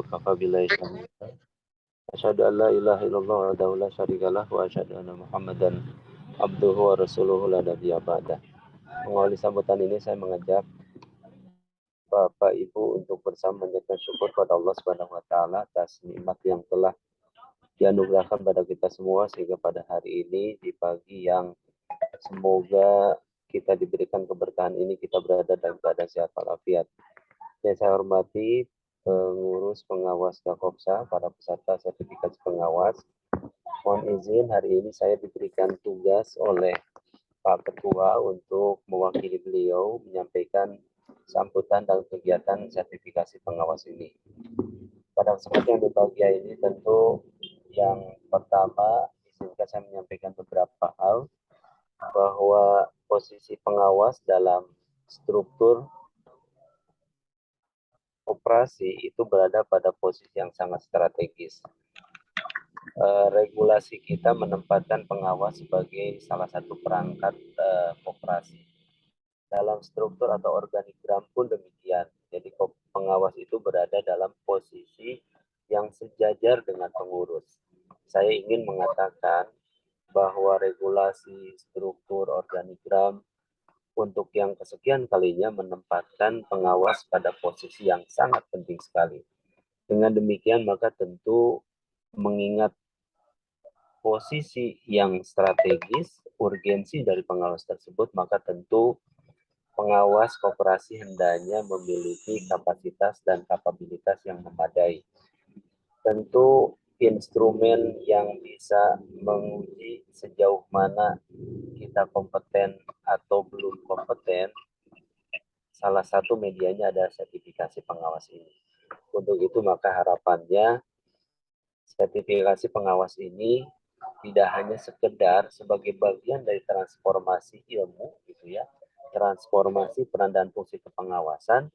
wa kafa billahi shahida. Asyhadu an la ilaha illallah wahdahu la syarikalah wa asyhadu anna Muhammadan abduhu wa rasuluhu la nabiyya ba'dah. Mengawali sambutan ini saya mengajak Bapak Ibu untuk bersama menyatakan syukur kepada Allah Subhanahu wa taala atas nikmat yang telah dianugerahkan pada kita semua sehingga pada hari ini di pagi yang semoga kita diberikan keberkahan ini kita berada dalam keadaan sehat walafiat. Yang saya hormati pengurus pengawas Gakopsa, para peserta sertifikasi pengawas. Mohon izin hari ini saya diberikan tugas oleh Pak Ketua untuk mewakili beliau menyampaikan sambutan dalam kegiatan sertifikasi pengawas ini. Pada kesempatan yang berbahagia ini tentu yang pertama izinkan saya menyampaikan beberapa hal bahwa posisi pengawas dalam struktur operasi itu berada pada posisi yang sangat strategis. Regulasi kita menempatkan pengawas sebagai salah satu perangkat operasi. Dalam struktur atau organigram pun demikian. Jadi pengawas itu berada dalam posisi yang sejajar dengan pengurus. Saya ingin mengatakan bahwa regulasi struktur organigram untuk yang kesekian kalinya menempatkan pengawas pada posisi yang sangat penting sekali. Dengan demikian maka tentu mengingat posisi yang strategis, urgensi dari pengawas tersebut, maka tentu pengawas koperasi hendaknya memiliki kapasitas dan kapabilitas yang memadai. Tentu instrumen yang bisa menguji sejauh mana kita kompeten atau belum kompeten, salah satu medianya adalah sertifikasi pengawas ini. Untuk itu maka harapannya sertifikasi pengawas ini tidak hanya sekedar sebagai bagian dari transformasi ilmu gitu ya, transformasi peran dan fungsi kepengawasan,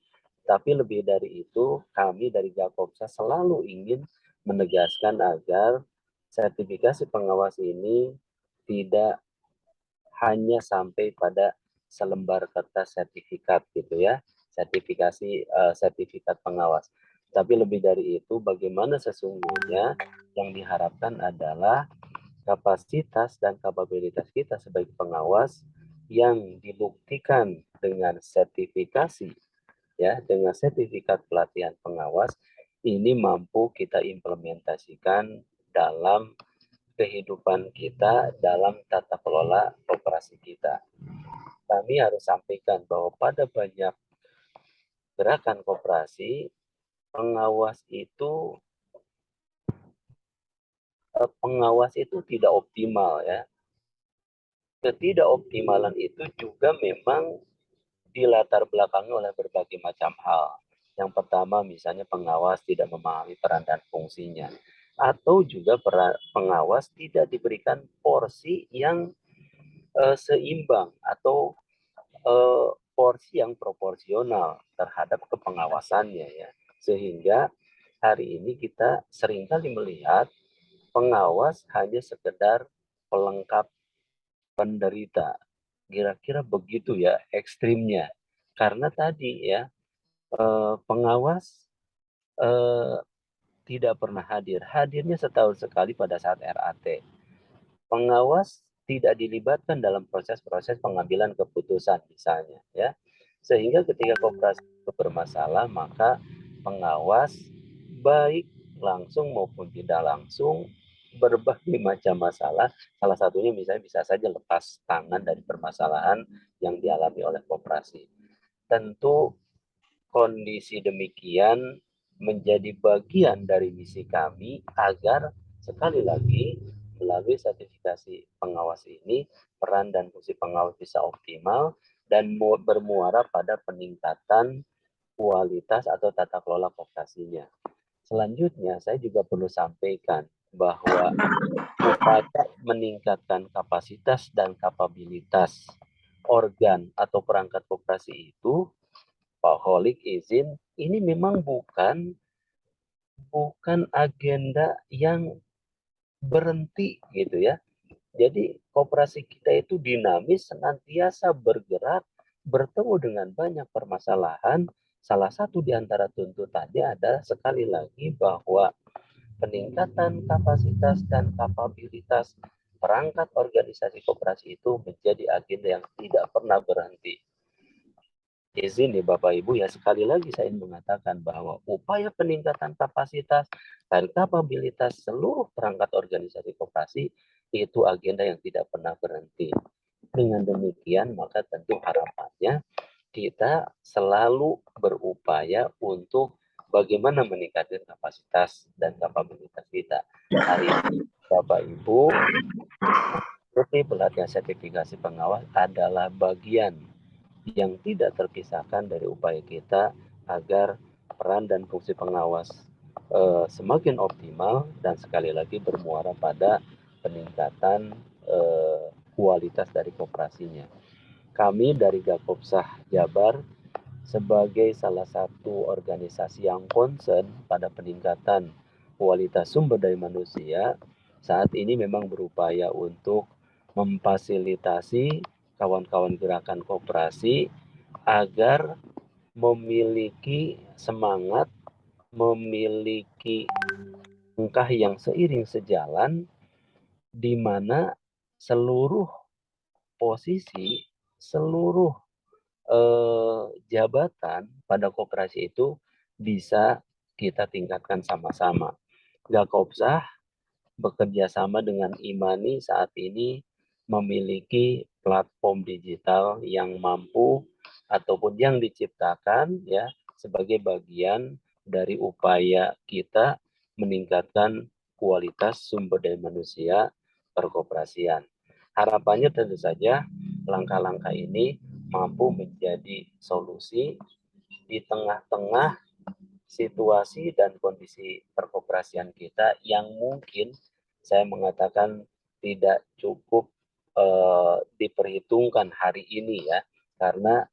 tapi lebih dari itu kami dari Gakopsa selalu ingin menegaskan agar sertifikasi pengawas ini tidak hanya sampai pada selembar kertas sertifikat gitu ya, sertifikat pengawas. Tapi lebih dari itu bagaimana sesungguhnya yang diharapkan adalah kapasitas dan kapabilitas kita sebagai pengawas yang dibuktikan dengan sertifikasi ya, dengan sertifikat pelatihan pengawas ini mampu kita implementasikan dalam kehidupan kita, dalam tata kelola operasi kita. Kami harus sampaikan bahwa pada banyak gerakan koperasi pengawas itu tidak optimal ya. Ketidakoptimalan itu juga memang dilatar belakangi oleh berbagai macam hal. Yang pertama misalnya pengawas tidak memahami peran dan fungsinya. Atau juga pengawas tidak diberikan porsi yang seimbang atau porsi yang proporsional terhadap kepengawasannya ya. Sehingga hari ini kita seringkali melihat pengawas hanya sekedar pelengkap penderita. Kira-kira begitu ya ekstrimnya. Karena tadi ya pengawas tidak pernah hadir. Hadirnya setahun sekali pada saat RAT. Pengawas tidak dilibatkan dalam proses-proses pengambilan keputusan misalnya ya. Sehingga ketika koperasi bermasalah maka pengawas baik langsung maupun tidak langsung berbagai macam masalah, salah satunya misalnya bisa saja lepas tangan dari permasalahan yang dialami oleh koperasi. Tentu kondisi demikian menjadi bagian dari misi kami agar sekali lagi melalui sertifikasi pengawas ini peran dan fungsi pengawas bisa optimal dan bermuara pada peningkatan kualitas atau tata kelola koperasinya. Selanjutnya saya juga perlu sampaikan bahwa upaya meningkatkan kapasitas dan kapabilitas organ atau perangkat koperasi itu, Pak Holik izin, ini memang bukan agenda yang berhenti gitu ya. Jadi koperasi kita itu dinamis, senantiasa bergerak, bertemu dengan banyak permasalahan, salah satu di antara tuntutannya adalah sekali lagi bahwa peningkatan kapasitas dan kapabilitas perangkat organisasi koperasi itu menjadi agenda yang tidak pernah berhenti. Izin ya Bapak Ibu, ya sekali lagi saya ingin mengatakan bahwa upaya peningkatan kapasitas dan kapabilitas seluruh perangkat organisasi koperasi itu agenda yang tidak pernah berhenti. Dengan demikian maka tentu harapannya kita selalu berupaya untuk bagaimana meningkatkan kapasitas dan kapabilitas kita. Hari ini Bapak Ibu, pelatihan sertifikasi pengawas adalah bagian yang tidak terpisahkan dari upaya kita agar peran dan fungsi pengawas semakin optimal dan sekali lagi bermuara pada peningkatan kualitas dari koperasinya. Kami dari Gakopsah Jabar sebagai salah satu organisasi yang concern pada peningkatan kualitas sumber daya manusia, saat ini memang berupaya untuk memfasilitasi kawan-kawan gerakan koperasi agar memiliki semangat, memiliki langkah yang seiring sejalan di mana seluruh posisi, seluruh jabatan pada koperasi itu bisa kita tingkatkan sama-sama. Gakopsah bekerja sama dengan Imani saat ini memiliki platform digital yang mampu ataupun yang diciptakan ya sebagai bagian dari upaya kita meningkatkan kualitas sumber daya manusia perkoperasian. Harapannya tentu saja langkah-langkah ini mampu menjadi solusi di tengah-tengah situasi dan kondisi perkoperasian kita yang mungkin saya mengatakan tidak cukup diperhitungkan hari ini ya, karena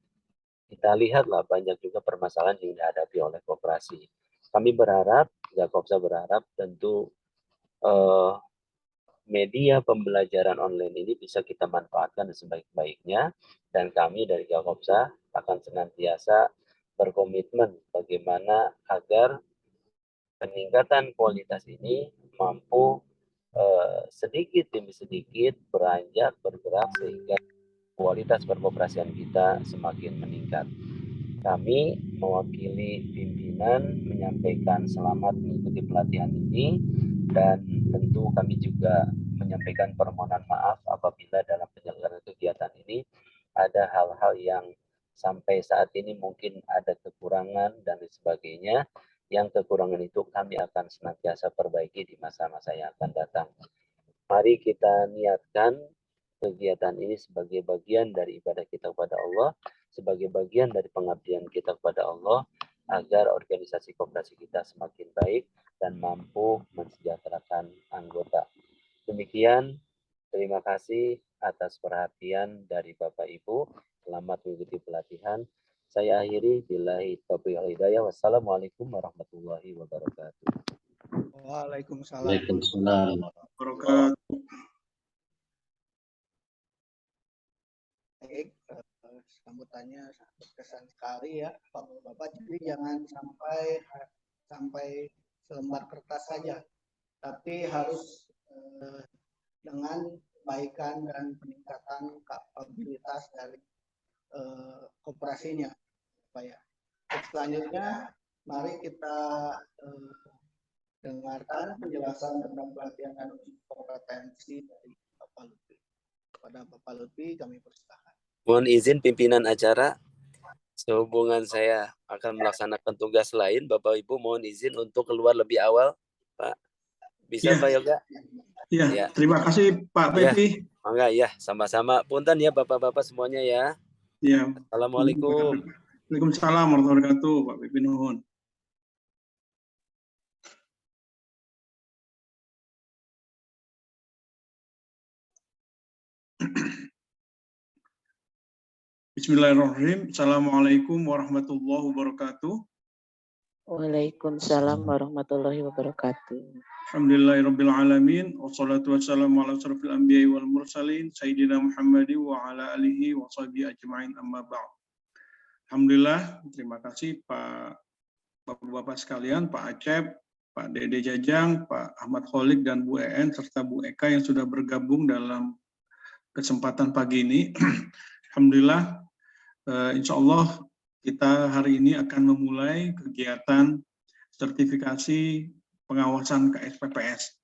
kita lihatlah banyak juga permasalahan yang dihadapi oleh koperasi. Kami berharap, Gakopsah berharap tentu media pembelajaran online ini bisa kita manfaatkan sebaik-baiknya, dan kami dari Gakopsah akan senantiasa berkomitmen bagaimana agar peningkatan kualitas ini mampu sedikit demi sedikit beranjak bergerak sehingga kualitas perkoperasian kita semakin meningkat. Kami mewakili pimpinan menyampaikan selamat mengikuti pelatihan ini dan tentu kami juga menyampaikan permohonan maaf apabila dalam penyelenggaraan kegiatan ini ada hal-hal yang sampai saat ini mungkin ada kekurangan dan sebagainya. Yang kekurangan itu kami akan senantiasa perbaiki di masa-masa yang akan datang. Mari kita niatkan kegiatan ini sebagai bagian dari ibadah kita kepada Allah, sebagai bagian dari pengabdian kita kepada Allah, agar organisasi koperasi kita semakin baik dan mampu mensejahterakan anggota. Demikian, terima kasih atas perhatian dari Bapak Ibu. Selamat mengikuti pelatihan. Saya akhiri, billahi taufiq wal hidayah. Wassalamualaikum warahmatullahi wabarakatuh. Waalaikumsalam. Waalaikumsalam. Baik, sambutannya sangat berkesan sekali ya, Bapak. Jadi jangan sampai selembar kertas saja, tapi harus dengan perbaikan dan peningkatan kapabilitas dari koperasinya, Pak ya. Selanjutnya, mari kita dengarkan penjelasan tentang pelatihan dan kompetensi dari Bapak Lutfi. Kepada Bapak Lutfi, kami persilakan. Mohon izin pimpinan acara, sehubungan saya akan melaksanakan tugas lain, Bapak Ibu mohon izin untuk keluar lebih awal, Pak. Bisa ya, Pak Yoga? Ya, terima kasih Pak Pepi. Mangga ya, sama-sama. Punten ya Bapak-bapak semuanya ya. Ya. Assalamualaikum. Waalaikumsalam warahmatullahi wabarakatuh, Pak Pepi nuhun. Bismillahirrahmanirrahim. Assalamualaikum warahmatullahi wabarakatuh. Waalaikumsalam warahmatullahi wabarakatuh. Alhamdulillahirabbil alamin wassalatu wassalamu ala asrofil anbiya'i wal mursalin sayyidina Muhammadin wa ala alihi wa sahbihi ajma'in amma ba'd. Alhamdulillah, terima kasih Pak Bapak-Bapak sekalian, Pak Acep, Pak Dede Jajang, Pak Ahmad Kholik, dan Bu En, serta Bu Eka yang sudah bergabung dalam kesempatan pagi ini. Alhamdulillah, insya Allah kita hari ini akan memulai kegiatan sertifikasi pengawasan KSPPS.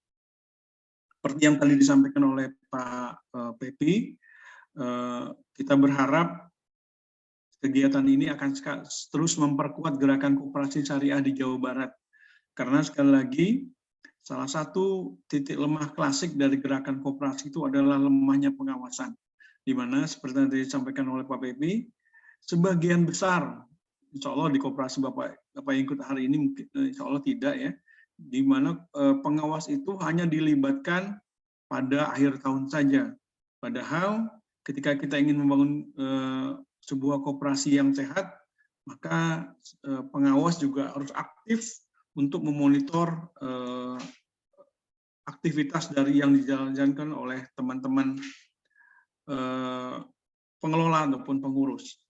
Seperti yang tadi disampaikan oleh Pak Pepi, kita berharap kegiatan ini akan terus memperkuat gerakan koperasi syariah di Jawa Barat. Karena sekali lagi, salah satu titik lemah klasik dari gerakan koperasi itu adalah lemahnya pengawasan. Di mana seperti yang tadi disampaikan oleh Pak Pepi, sebagian besar, insya Allah di koperasi Bapak yang ikut hari ini, mungkin insya Allah tidak ya, di mana pengawas itu hanya dilibatkan pada akhir tahun saja. Padahal ketika kita ingin membangun sebuah koperasi yang sehat, maka pengawas juga harus aktif untuk memonitor aktivitas dari yang dijalankan oleh teman-teman pengelola ataupun pengurus.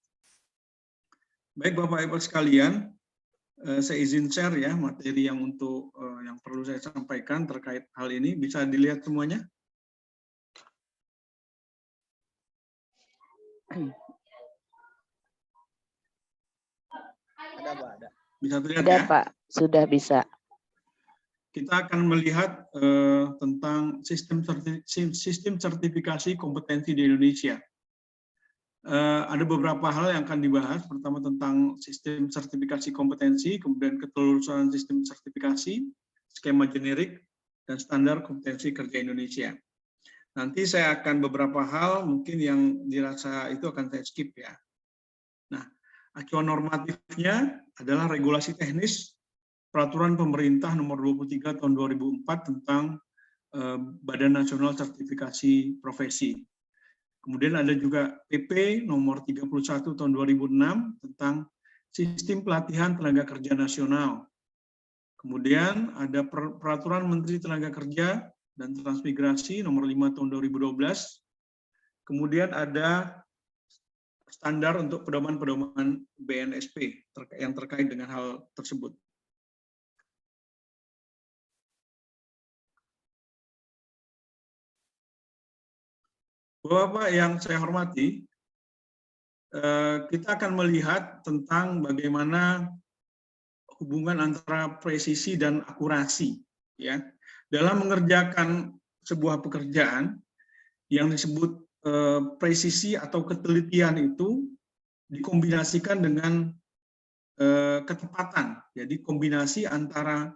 Baik Bapak Ibu sekalian, saya izin share ya materi yang yang perlu saya sampaikan terkait hal ini. Bisa dilihat semuanya? Ada, Pak, ada. Bisa terlihat Ada ya? Pak, sudah bisa. Kita akan melihat tentang sistem sertifikasi kompetensi di Indonesia. Ada beberapa hal yang akan dibahas. Pertama tentang sistem sertifikasi kompetensi, kemudian ketelurusan sistem sertifikasi, skema generik, dan standar kompetensi kerja Indonesia. Nanti saya akan beberapa hal mungkin yang dirasa itu akan saya skip ya. Nah, acuan normatifnya adalah regulasi teknis Peraturan Pemerintah Nomor 23 Tahun 2004 tentang Badan Nasional Sertifikasi Profesi. Kemudian ada juga PP Nomor 31 Tahun 2006 tentang Sistem Pelatihan Tenaga Kerja Nasional. Kemudian ada Peraturan Menteri Tenaga Kerja dan Transmigrasi Nomor 5 Tahun 2012. Kemudian ada standar untuk pedoman-pedoman BNSP yang terkait dengan hal tersebut. Bapak yang saya hormati, kita akan melihat tentang bagaimana hubungan antara presisi dan akurasi, ya, dalam mengerjakan sebuah pekerjaan yang disebut presisi atau ketelitian itu dikombinasikan dengan ketepatan. Jadi kombinasi antara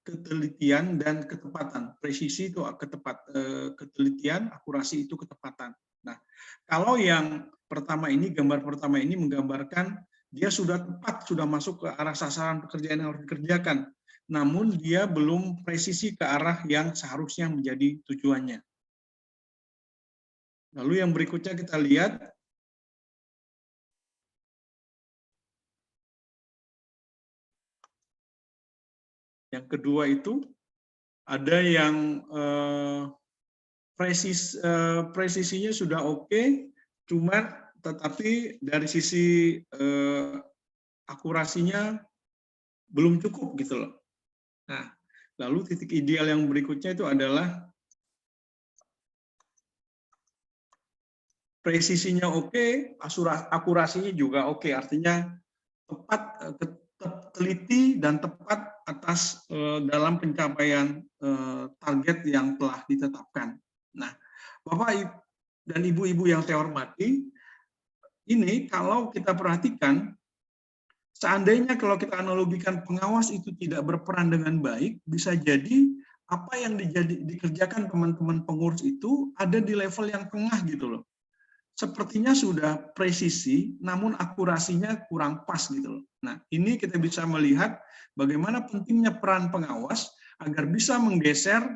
ketelitian dan ketepatan. Presisi itu ketelitian, akurasi itu ketepatan. Nah, kalau yang pertama ini, gambar pertama ini menggambarkan dia sudah tepat, sudah masuk ke arah sasaran pekerjaan yang harus dikerjakan. Namun dia belum presisi ke arah yang seharusnya menjadi tujuannya. Lalu yang berikutnya kita lihat. Yang kedua itu ada yang presisinya sudah oke, cuma tetapi dari sisi akurasinya belum cukup gitu loh. Nah, lalu titik ideal yang berikutnya itu adalah presisinya oke, akurasinya juga oke, artinya tepat, teliti dan tepat atas dalam pencapaian target yang telah ditetapkan. Nah, Bapak dan Ibu-ibu yang saya hormati, ini kalau kita perhatikan, seandainya kalau kita analogikan pengawas itu tidak berperan dengan baik, bisa jadi apa yang dikerjakan teman-teman pengurus itu ada di level yang tengah gitu loh. Sepertinya sudah presisi, namun akurasinya kurang pas gitu loh. Nah, ini kita bisa melihat bagaimana pentingnya peran pengawas agar bisa menggeser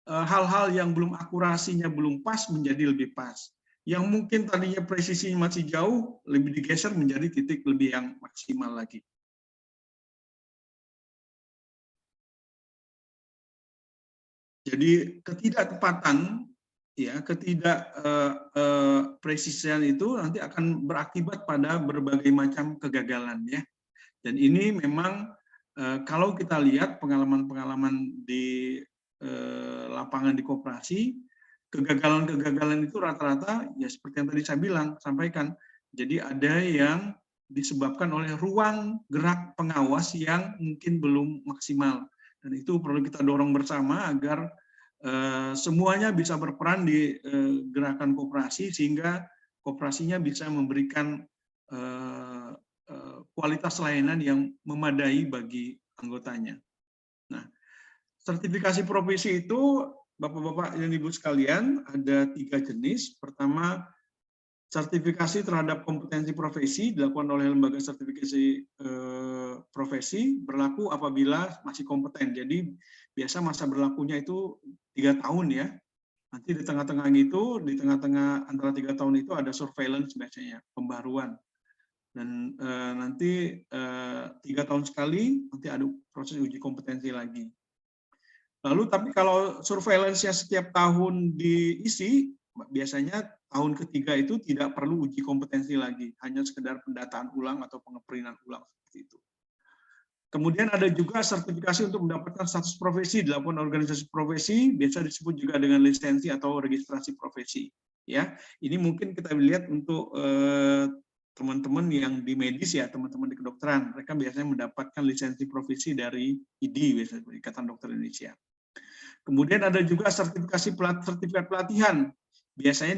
hal-hal yang belum akurasinya belum pas menjadi lebih pas. Yang mungkin tadinya presisinya masih jauh, lebih digeser menjadi titik lebih yang maksimal lagi. Jadi ketidaktepatan ya presisian itu nanti akan berakibat pada berbagai macam kegagalan ya. Dan ini memang kalau kita lihat pengalaman-pengalaman di lapangan di koperasi, kegagalan-kegagalan itu rata-rata ya seperti yang tadi saya sampaikan. Jadi ada yang disebabkan oleh ruang gerak pengawas yang mungkin belum maksimal. Dan itu perlu kita dorong bersama agar semuanya bisa berperan di gerakan koperasi sehingga koperasinya bisa memberikan kualitas layanan yang memadai bagi anggotanya. Nah, sertifikasi profesi itu, Bapak-Bapak dan Ibu sekalian, ada 3 jenis. Pertama, sertifikasi terhadap kompetensi profesi dilakukan oleh lembaga sertifikasi profesi berlaku apabila masih kompeten. Jadi biasa masa berlakunya itu 3 tahun ya. Nanti di tengah-tengah itu, di tengah-tengah antara 3 tahun itu ada surveillance biasanya, pembaruan. Dan nanti 3 tahun sekali nanti ada proses uji kompetensi lagi. Lalu tapi kalau surveillance-nya setiap tahun diisi, biasanya tahun ketiga itu tidak perlu uji kompetensi lagi, hanya sekedar pendataan ulang atau pengeprintan ulang seperti itu. Kemudian ada juga sertifikasi untuk mendapatkan status profesi dilakukan organisasi profesi, biasa disebut juga dengan lisensi atau registrasi profesi. Ya, ini mungkin kita lihat untuk teman-teman yang di medis ya, teman-teman di kedokteran, mereka biasanya mendapatkan lisensi profesi dari IDI, biasanya Ikatan Dokter Indonesia. Kemudian ada juga sertifikat pelatihan, biasanya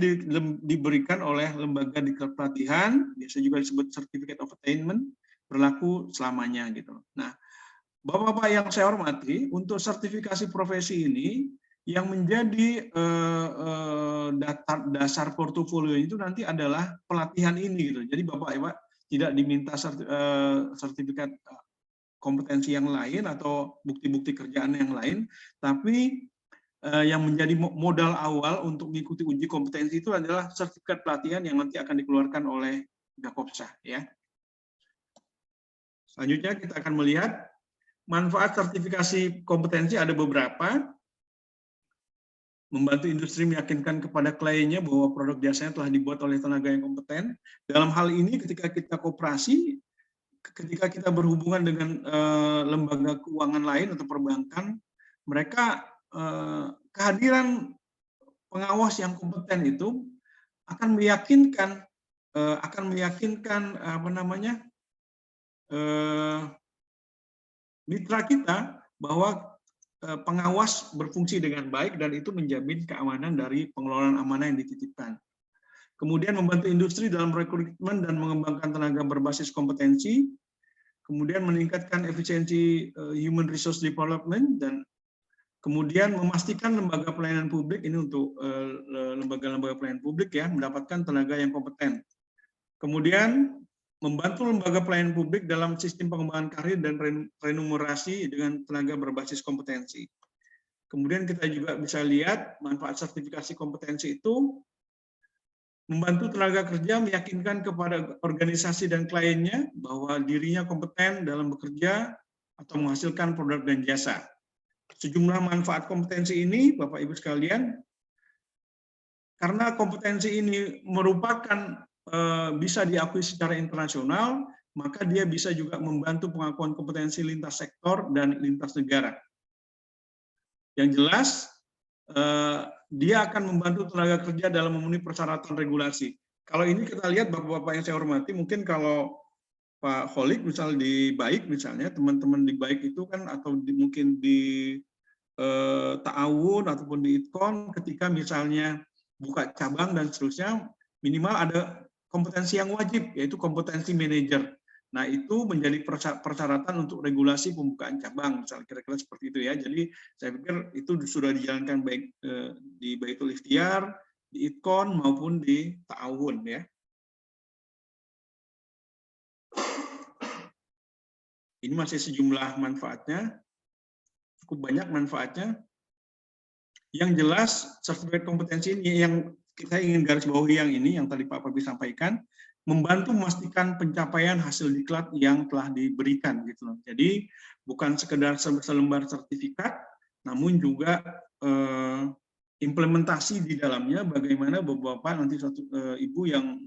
diberikan oleh lembaga di pelatihan, biasanya juga disebut Certificate of Attainment, berlaku selamanya gitu. Nah, Bapak-bapak yang saya hormati, untuk sertifikasi profesi ini yang menjadi dasar portofolio itu nanti adalah pelatihan ini gitu. Jadi Bapak-Ibu tidak diminta sertifikat kompetensi yang lain atau bukti-bukti kerjaan yang lain, tapi yang menjadi modal awal untuk mengikuti uji kompetensi itu adalah sertifikat pelatihan yang nanti akan dikeluarkan oleh Gakopsa ya. Selanjutnya kita akan melihat manfaat sertifikasi kompetensi ada beberapa. Membantu industri meyakinkan kepada kliennya bahwa produk jasanya telah dibuat oleh tenaga yang kompeten. Dalam hal ini ketika kita koperasi, ketika kita berhubungan dengan lembaga keuangan lain atau perbankan, mereka kehadiran pengawas yang kompeten itu akan meyakinkan mitra kita bahwa pengawas berfungsi dengan baik dan itu menjamin keamanan dari pengelolaan amanah yang dititipkan. Kemudian membantu industri dalam rekrutmen dan mengembangkan tenaga berbasis kompetensi, kemudian meningkatkan efisiensi human resource development, dan kemudian memastikan lembaga pelayanan publik, ini untuk lembaga-lembaga pelayanan publik ya, mendapatkan tenaga yang kompeten. Kemudian membantu lembaga pelayanan publik dalam sistem pengembangan karir dan remunerasi dengan tenaga berbasis kompetensi. Kemudian kita juga bisa lihat manfaat sertifikasi kompetensi itu membantu tenaga kerja meyakinkan kepada organisasi dan kliennya bahwa dirinya kompeten dalam bekerja atau menghasilkan produk dan jasa. Sejumlah manfaat kompetensi ini, Bapak Ibu sekalian, karena kompetensi ini merupakan bisa diakui secara internasional, maka dia bisa juga membantu pengakuan kompetensi lintas sektor dan lintas negara. Yang jelas, dia akan membantu tenaga kerja dalam memenuhi persyaratan regulasi. Kalau ini kita lihat Bapak-bapak yang saya hormati, mungkin kalau Pak Kholik misal di Baik misalnya, teman-teman di Baik itu kan atau mungkin di Ta'awun ataupun di Itkon, ketika misalnya buka cabang dan seterusnya, minimal ada kompetensi yang wajib, yaitu kompetensi manajer. Nah, itu menjadi persyaratan untuk regulasi pembukaan cabang, misalnya kira-kira seperti itu ya. Jadi, saya pikir itu sudah dijalankan baik di Baitul Ikhtiar, di Itkon, maupun di Ta'awun ya. Ini masih sejumlah manfaatnya, cukup banyak manfaatnya. Yang jelas, sertifikat kompetensi ini yang kita ingin garis bawahi yang ini, yang tadi Pak Fabi sampaikan, membantu memastikan pencapaian hasil diklat yang telah diberikan gitu loh. Jadi bukan sekedar selembar sertifikat, namun juga implementasi di dalamnya, bagaimana Bapak-Bapak nanti Ibu yang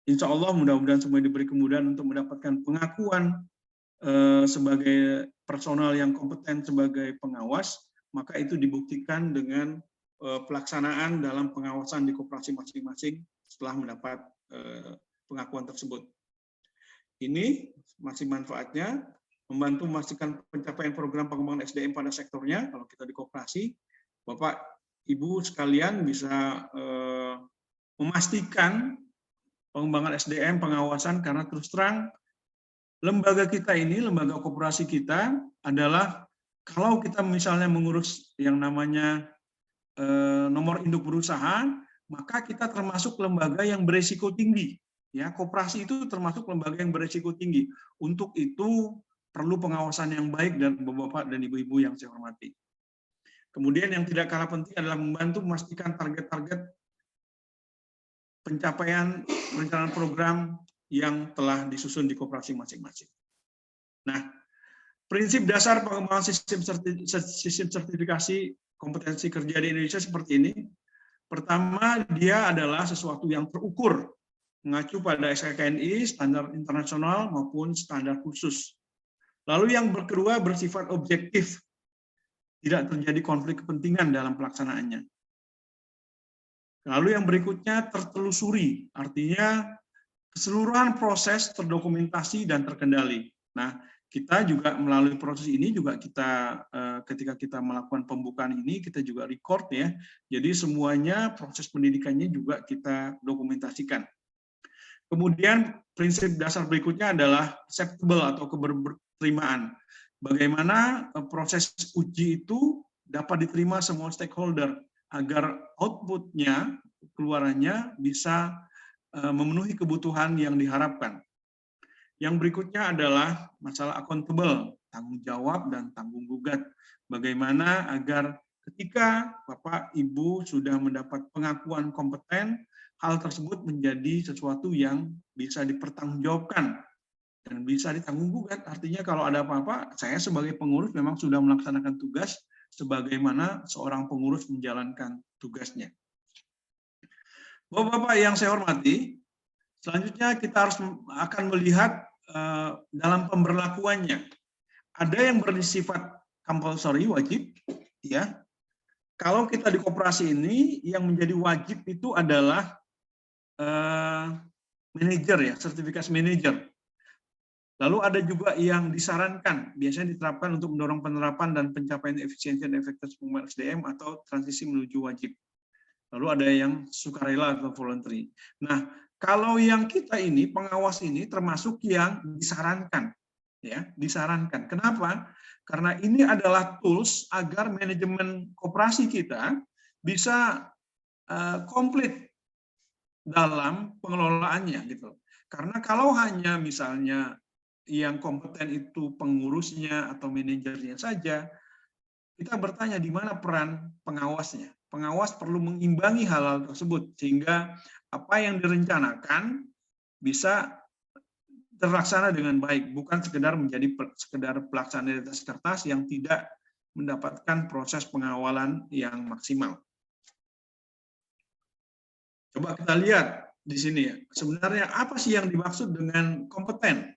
insya Allah mudah-mudahan semua diberi kemudahan untuk mendapatkan pengakuan sebagai personal yang kompeten sebagai pengawas, maka itu dibuktikan dengan pelaksanaan dalam pengawasan di koperasi masing-masing setelah mendapat pengakuan tersebut. Ini masih manfaatnya membantu memastikan pencapaian program pengembangan SDM pada sektornya. Kalau kita di koperasi, Bapak Ibu sekalian bisa memastikan pengembangan SDM, pengawasan, karena terus terang lembaga kita ini, lembaga koperasi kita adalah, kalau kita misalnya mengurus yang namanya nomor induk berusaha, maka kita termasuk lembaga yang beresiko tinggi. Ya, koperasi itu termasuk lembaga yang beresiko tinggi. Untuk itu perlu pengawasan yang baik dan Bapak dan Ibu-ibu yang saya hormati. Kemudian yang tidak kalah penting adalah membantu memastikan target-target pencapaian perencanaan program yang telah disusun di koperasi masing-masing. Nah, prinsip dasar pengembangan sistem sertifikasi kompetensi kerja di Indonesia seperti ini. Pertama, dia adalah sesuatu yang terukur, mengacu pada SKKNI, standar internasional maupun standar khusus. Lalu yang kedua bersifat objektif, tidak terjadi konflik kepentingan dalam pelaksanaannya. Lalu yang berikutnya tertelusuri, artinya keseluruhan proses terdokumentasi dan terkendali. Nah, kita juga melalui proses ini juga kita ketika kita melakukan pembukaan ini kita juga record ya. Jadi semuanya proses pendidikannya juga kita dokumentasikan. Kemudian prinsip dasar berikutnya adalah acceptable atau keberterimaan. Bagaimana proses uji itu dapat diterima semua stakeholder agar outputnya, keluarannya bisa memenuhi kebutuhan yang diharapkan. Yang berikutnya adalah masalah accountable, tanggung jawab dan tanggung gugat. Bagaimana agar ketika Bapak Ibu sudah mendapat pengakuan kompeten, hal tersebut menjadi sesuatu yang bisa dipertanggungjawabkan dan bisa ditanggung gugat. Artinya kalau ada apa-apa, saya sebagai pengurus memang sudah melaksanakan tugas sebagaimana seorang pengurus menjalankan tugasnya. Bapak-bapak yang saya hormati, selanjutnya kita akan melihat dalam pemberlakuannya. Ada yang bersifat compulsory, wajib, ya. Kalau kita di koperasi ini yang menjadi wajib itu adalah manajer ya, sertifikasi manajer. Lalu ada juga yang disarankan, biasanya diterapkan untuk mendorong penerapan dan pencapaian efisiensi dan efektivitas pengembangan SDM atau transisi menuju wajib. Lalu ada yang sukarela atau voluntary. Nah, kalau yang kita ini, pengawas ini termasuk yang disarankan. Ya, disarankan. Kenapa? Karena ini adalah tools agar manajemen koperasi kita bisa komplit dalam pengelolaannya gitu. Karena kalau hanya misalnya yang kompeten itu pengurusnya atau manajernya saja, kita bertanya di mana peran pengawasnya. Pengawas perlu mengimbangi hal-hal tersebut sehingga apa yang direncanakan bisa terlaksana dengan baik, bukan sekedar menjadi sekedar pelaksanaan di atas kertas yang tidak mendapatkan proses pengawalan yang maksimal. Coba kita lihat di sini ya, sebenarnya apa sih yang dimaksud dengan kompeten?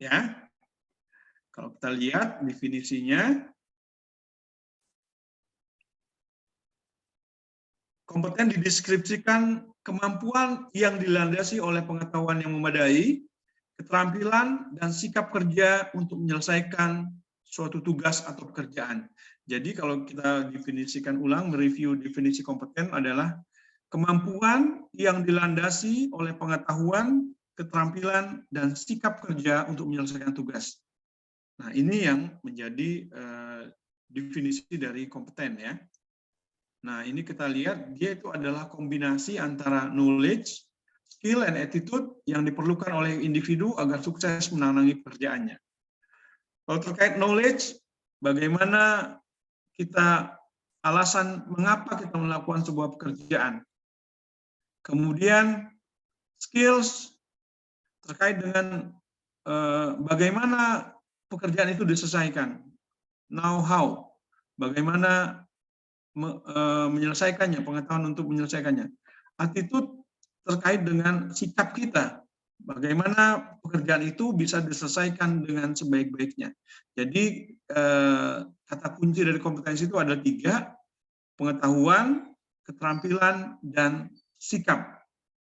Ya, kalau kita lihat definisinya, kompeten dideskripsikan kemampuan yang dilandasi oleh pengetahuan yang memadai, keterampilan dan sikap kerja untuk menyelesaikan suatu tugas atau pekerjaan. Jadi kalau kita definisikan ulang, mereview definisi kompeten adalah kemampuan yang dilandasi oleh pengetahuan, keterampilan, dan sikap kerja untuk menyelesaikan tugas. Nah, ini yang menjadi definisi dari kompeten ya. Nah, ini kita lihat dia itu adalah kombinasi antara knowledge, skill, and attitude yang diperlukan oleh individu agar sukses menangani pekerjaannya. Kalau terkait knowledge, bagaimana kita alasan mengapa kita melakukan sebuah pekerjaan. Kemudian skills terkait dengan bagaimana pekerjaan itu diselesaikan. Know how, bagaimana menyelesaikannya, pengetahuan untuk menyelesaikannya. Attitude terkait dengan sikap kita, bagaimana pekerjaan itu bisa diselesaikan dengan sebaik-baiknya. Jadi kata kunci dari kompetensi itu ada 3, pengetahuan, keterampilan, dan sikap.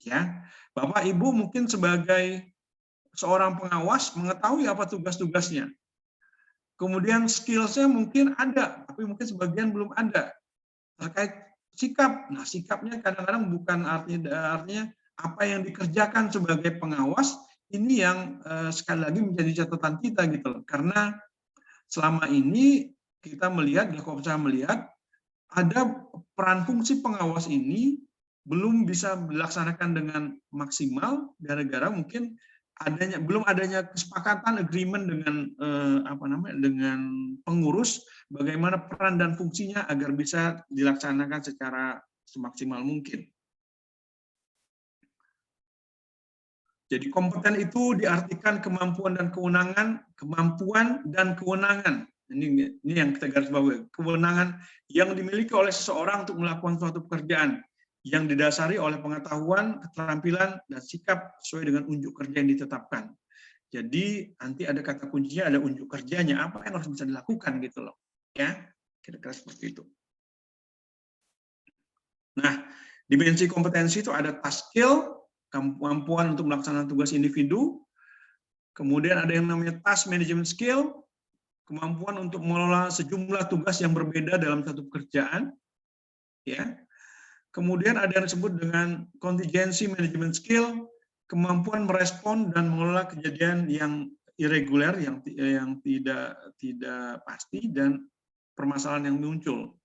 Ya, Bapak Ibu mungkin sebagai seorang pengawas mengetahui apa tugas-tugasnya. Kemudian skills-nya mungkin ada, tapi mungkin sebagian belum ada. Terkait sikap, nah sikapnya kadang-kadang bukan artinya apa yang dikerjakan sebagai pengawas, ini yang sekali lagi menjadi catatan kita gitu loh. Karena selama ini kita melihat, saya melihat ada peran fungsi pengawas ini belum bisa dilaksanakan dengan maksimal gara-gara mungkin belum adanya kesepakatan agreement dengan dengan pengurus bagaimana peran dan fungsinya agar bisa dilaksanakan secara semaksimal mungkin. Jadi kompeten itu diartikan kemampuan dan kewenangan, Ini yang kita garis bawahi, kewenangan yang dimiliki oleh seseorang untuk melakukan suatu pekerjaan yang didasari oleh pengetahuan, keterampilan, dan sikap sesuai dengan unjuk kerja yang ditetapkan. Jadi nanti ada kata kuncinya, ada unjuk kerjanya, apa yang harus bisa dilakukan gitu loh. Ya, kira-kira seperti itu. Nah, dimensi kompetensi itu ada task skill, kemampuan untuk melaksanakan tugas individu. Kemudian ada yang namanya task management skill, kemampuan untuk mengelola sejumlah tugas yang berbeda dalam satu pekerjaan. Ya. Kemudian ada yang disebut dengan contingency management skill, kemampuan merespon dan mengelola kejadian yang irregular, yang tidak pasti, dan permasalahan yang muncul.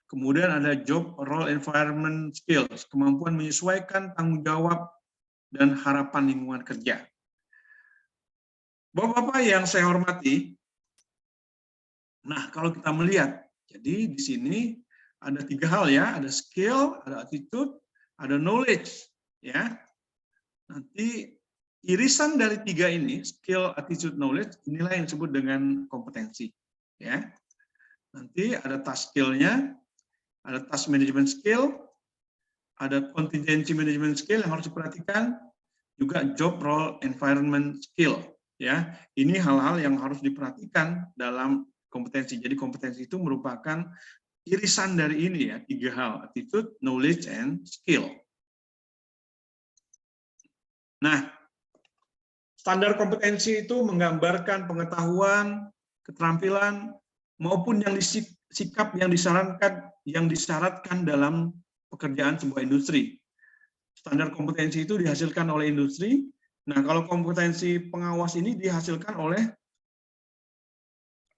Kemudian ada job role environment skills, kemampuan menyesuaikan tanggung jawab dan harapan lingkungan kerja. Bapak-bapak yang saya hormati, nah kalau kita melihat, jadi di sini ada 3 hal ya, ada skill, ada attitude, ada knowledge, ya. Nanti irisan dari 3 ini, skill, attitude, knowledge, inilah yang disebut dengan kompetensi, ya. Nanti ada task skill-nya, ada task management skill, ada contingency management skill yang harus diperhatikan, juga job role environment skill, ya. Ini hal-hal yang harus diperhatikan dalam kompetensi. Jadi kompetensi itu merupakan irisan dari ini ya, 3 hal, attitude, knowledge, and skill. Nah, standar kompetensi itu menggambarkan pengetahuan, keterampilan, maupun sikap yang disyaratkan dalam pekerjaan sebuah industri. Standar kompetensi itu dihasilkan oleh industri. Nah, kalau kompetensi pengawas ini dihasilkan oleh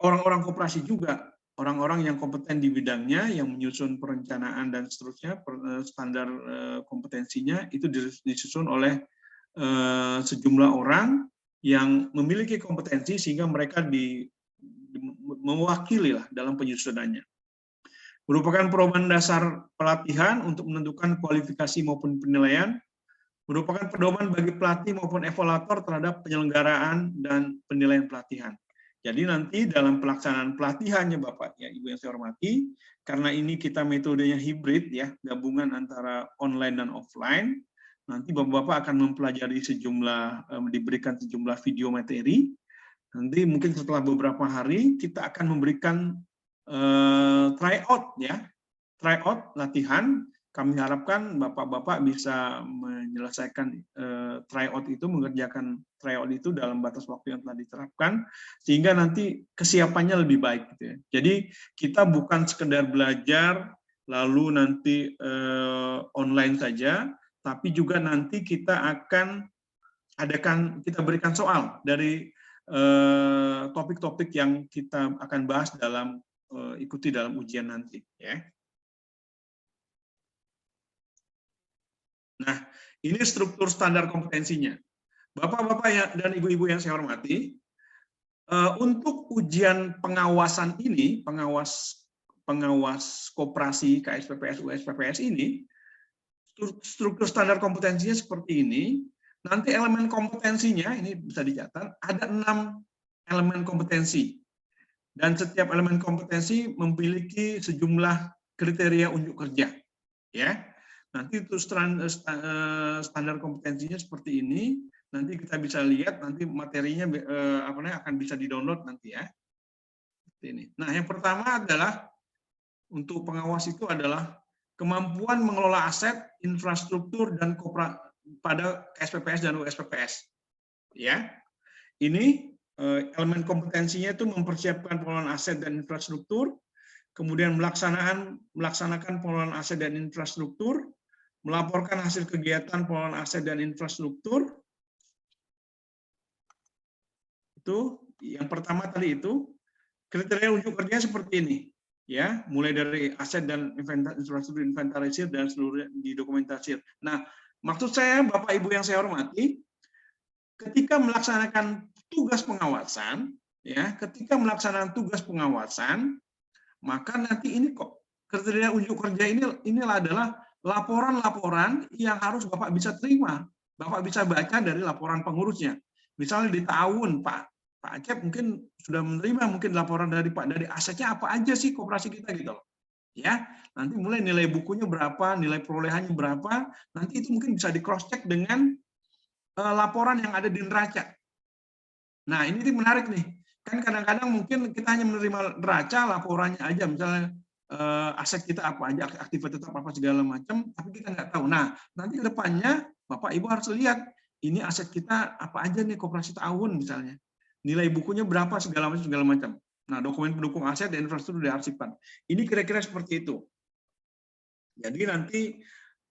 orang-orang koperasi juga, orang-orang yang kompeten di bidangnya, yang menyusun perencanaan dan seterusnya, standar kompetensinya itu disusun oleh sejumlah orang yang memiliki kompetensi sehingga mereka mewakili lah dalam penyusunannya. Merupakan pedoman dasar pelatihan untuk menentukan kualifikasi maupun penilaian, merupakan pedoman bagi pelatih maupun evaluator terhadap penyelenggaraan dan penilaian pelatihan. Jadi nanti dalam pelaksanaan pelatihannya Bapak ya Ibu yang saya hormati, karena ini kita metodenya hibrid ya, gabungan antara online dan offline, nanti Bapak-Bapak akan mempelajari diberikan sejumlah video materi. Nanti mungkin setelah beberapa hari kita akan memberikan tryout ya, tryout latihan. Kami harapkan Bapak-Bapak bisa menyelesaikan tryout itu, mengerjakan tryout itu dalam batas waktu yang telah diterapkan, sehingga nanti kesiapannya lebih baik. Gitu ya. Jadi kita bukan sekedar belajar lalu nanti online saja, tapi juga nanti kita akan kita berikan soal dari topik-topik yang kita akan bahas ikuti dalam ujian nanti. Ya. Nah, ini struktur standar kompetensinya. Bapak-bapak dan ibu-ibu yang saya hormati, untuk ujian pengawasan ini, pengawas koperasi KSPPS, USPPS ini, struktur standar kompetensinya seperti ini. Nanti elemen kompetensinya, ini bisa dicatat, ada 6 elemen kompetensi. Dan setiap elemen kompetensi memiliki sejumlah kriteria unjuk kerja, ya. Nanti itu standar kompetensinya seperti ini. Nanti kita bisa lihat nanti materinya akan bisa di-download nanti ya. Seperti ini. Nah, yang pertama adalah untuk pengawas itu adalah kemampuan mengelola aset, infrastruktur dan pada SPPS dan USPPS. Ya. Ini elemen kompetensinya itu mempersiapkan pengelolaan aset dan infrastruktur, kemudian melaksanakan pengelolaan aset dan infrastruktur, melaporkan hasil kegiatan pengelolaan aset dan infrastruktur. Itu yang pertama tadi itu kriteria unjuk kerja seperti ini, ya, mulai dari aset dan infrastruktur inventarisir dan seluruhnya didokumentasikan. Nah, maksud saya Bapak Ibu yang saya hormati, ketika melaksanakan tugas pengawasan, ya, maka nanti ini kok kriteria unjuk kerja inilah adalah laporan-laporan yang harus Bapak bisa terima, Bapak bisa baca dari laporan pengurusnya. Misalnya di tahun Pak Acep mungkin sudah menerima mungkin laporan dari asetnya apa aja sih koperasi kita gitu loh. Ya, nanti mulai nilai bukunya berapa, nilai perolehannya berapa, nanti itu mungkin bisa di cross check dengan laporan yang ada di neraca. Nah, ini menarik nih. Kan kadang-kadang mungkin kita hanya menerima neraca, laporannya aja, misalnya aset kita apa aja, aktivitas tetap apa segala macam, tapi kita nggak tahu. Nah, nanti ke depannya Bapak Ibu harus lihat ini aset kita apa aja nih koperasi tahun misalnya. Nilai bukunya berapa segala macam. Nah, dokumen pendukung aset dan infrastruktur diarsipkan. Ini kira-kira seperti itu. Jadi nanti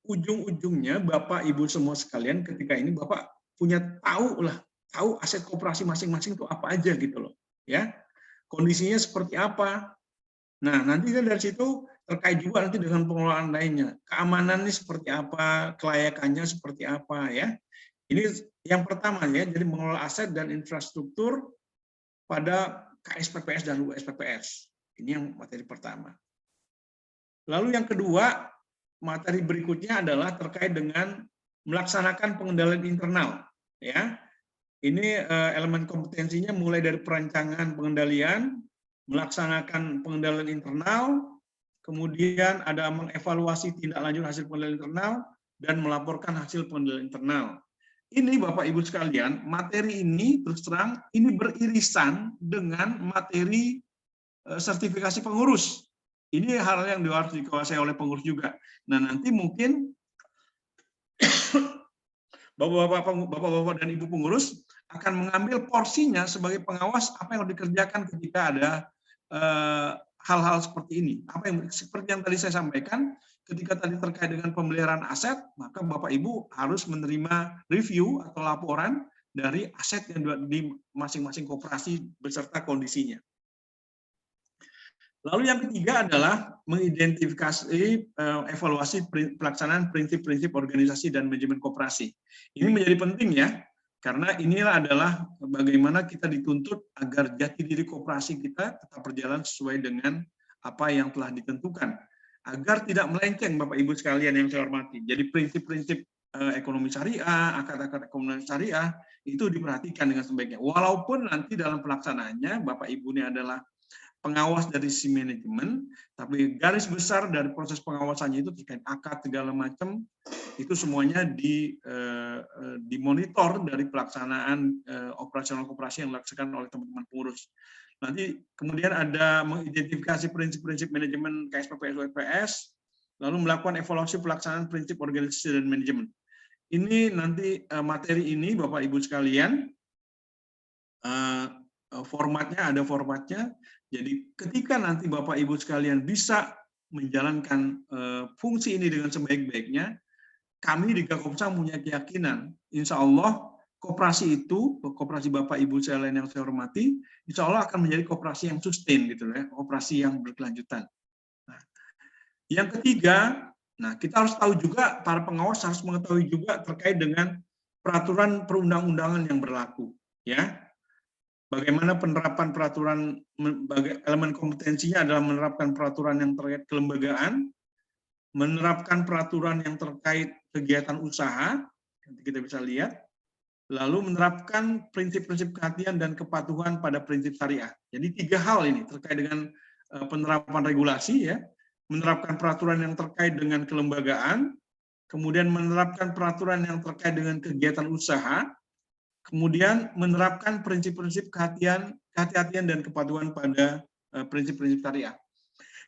ujung-ujungnya Bapak Ibu semua sekalian ketika ini Bapak punya tahu aset koperasi masing-masing itu apa aja gitu loh, ya. Kondisinya seperti apa. Nah, nanti dari situ terkait juga nanti dengan pengelolaan lainnya. Keamanannya seperti apa, kelayakannya seperti apa ya. Ini yang pertama ya, jadi mengelola aset dan infrastruktur pada KSPPS dan USPPS. Ini yang materi pertama. Lalu yang kedua, materi berikutnya adalah terkait dengan melaksanakan pengendalian internal. Ya, ini elemen kompetensinya mulai dari perancangan pengendalian, melaksanakan pengendalian internal, kemudian ada mengevaluasi tindak lanjut hasil pengendalian internal, dan melaporkan hasil pengendalian internal. Ini Bapak Ibu sekalian, materi ini terus terang ini beririsan dengan materi sertifikasi pengurus. Ini hal yang harus dikuasai oleh pengurus juga. Nah, nanti mungkin Bapak-bapak dan Ibu pengurus akan mengambil porsinya sebagai pengawas apa yang harus dikerjakan ketika ada hal-hal seperti ini. Seperti yang tadi saya sampaikan, ketika tadi terkait dengan pemeliharaan aset, maka Bapak Ibu harus menerima review atau laporan dari aset yang di masing-masing koperasi beserta kondisinya. Lalu yang ketiga adalah mengidentifikasi evaluasi pelaksanaan prinsip-prinsip organisasi dan manajemen koperasi. Ini menjadi penting ya, karena inilah adalah bagaimana kita dituntut agar jati diri koperasi kita tetap berjalan sesuai dengan apa yang telah ditentukan, agar tidak melenceng Bapak Ibu sekalian yang saya hormati. Jadi prinsip-prinsip ekonomi syariah, akad-akad ekonomi syariah itu diperhatikan dengan sebaiknya. Walaupun nanti dalam pelaksanaannya Bapak Ibu ini adalah pengawas dari si manajemen, tapi garis besar dari proses pengawasannya itu terkait akad segala macam itu semuanya dimonitor dari pelaksanaan operasional koperasi yang dilaksanakan oleh teman-teman pengurus. Nanti kemudian ada mengidentifikasi prinsip-prinsip manajemen KSPPS UPS, lalu melakukan evaluasi pelaksanaan prinsip organisasi dan manajemen. Ini nanti materi ini Bapak Ibu sekalian, formatnya ada formatnya. Jadi ketika nanti Bapak Ibu sekalian bisa menjalankan fungsi ini dengan sebaik-baiknya, kami di Gakopsa punya keyakinan, insya Allah koperasi itu, koperasi Bapak Ibu sekalian yang saya hormati, insya Allah akan menjadi koperasi yang sustain gitu ya, koperasi yang berkelanjutan. Nah, yang ketiga, nah kita harus tahu juga, para pengawas harus mengetahui juga terkait dengan peraturan perundang-undangan yang berlaku, ya. Bagaimana penerapan peraturan, elemen kompetensinya adalah menerapkan peraturan yang terkait kelembagaan, menerapkan peraturan yang terkait kegiatan usaha, nanti kita bisa lihat, lalu menerapkan prinsip-prinsip kehati-hatian dan kepatuhan pada prinsip syariah. Jadi 3 hal ini terkait dengan penerapan regulasi, ya, menerapkan peraturan yang terkait dengan kelembagaan, kemudian menerapkan peraturan yang terkait dengan kegiatan usaha, kemudian menerapkan prinsip-prinsip kehati-hatian dan kepatuhan pada prinsip-prinsip syariah.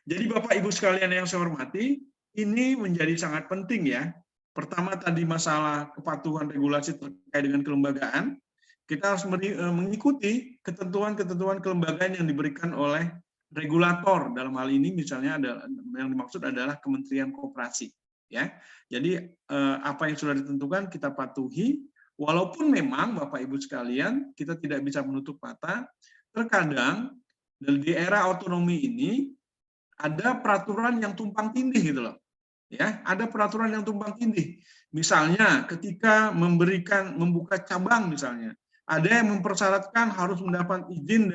Jadi Bapak Ibu sekalian yang saya hormati, ini menjadi sangat penting ya. Pertama tadi masalah kepatuhan regulasi terkait dengan kelembagaan, kita harus mengikuti ketentuan-ketentuan kelembagaan yang diberikan oleh regulator. Dalam hal ini misalnya yang dimaksud adalah Kementerian Koperasi. Ya, jadi apa yang sudah ditentukan kita patuhi. Walaupun memang Bapak Ibu sekalian kita tidak bisa menutup mata, terkadang di era otonomi ini ada peraturan yang tumpang tindih gitu loh. Ya, ada peraturan yang tumpang tindih. Misalnya ketika membuka cabang misalnya, ada yang mempersyaratkan harus mendapat izin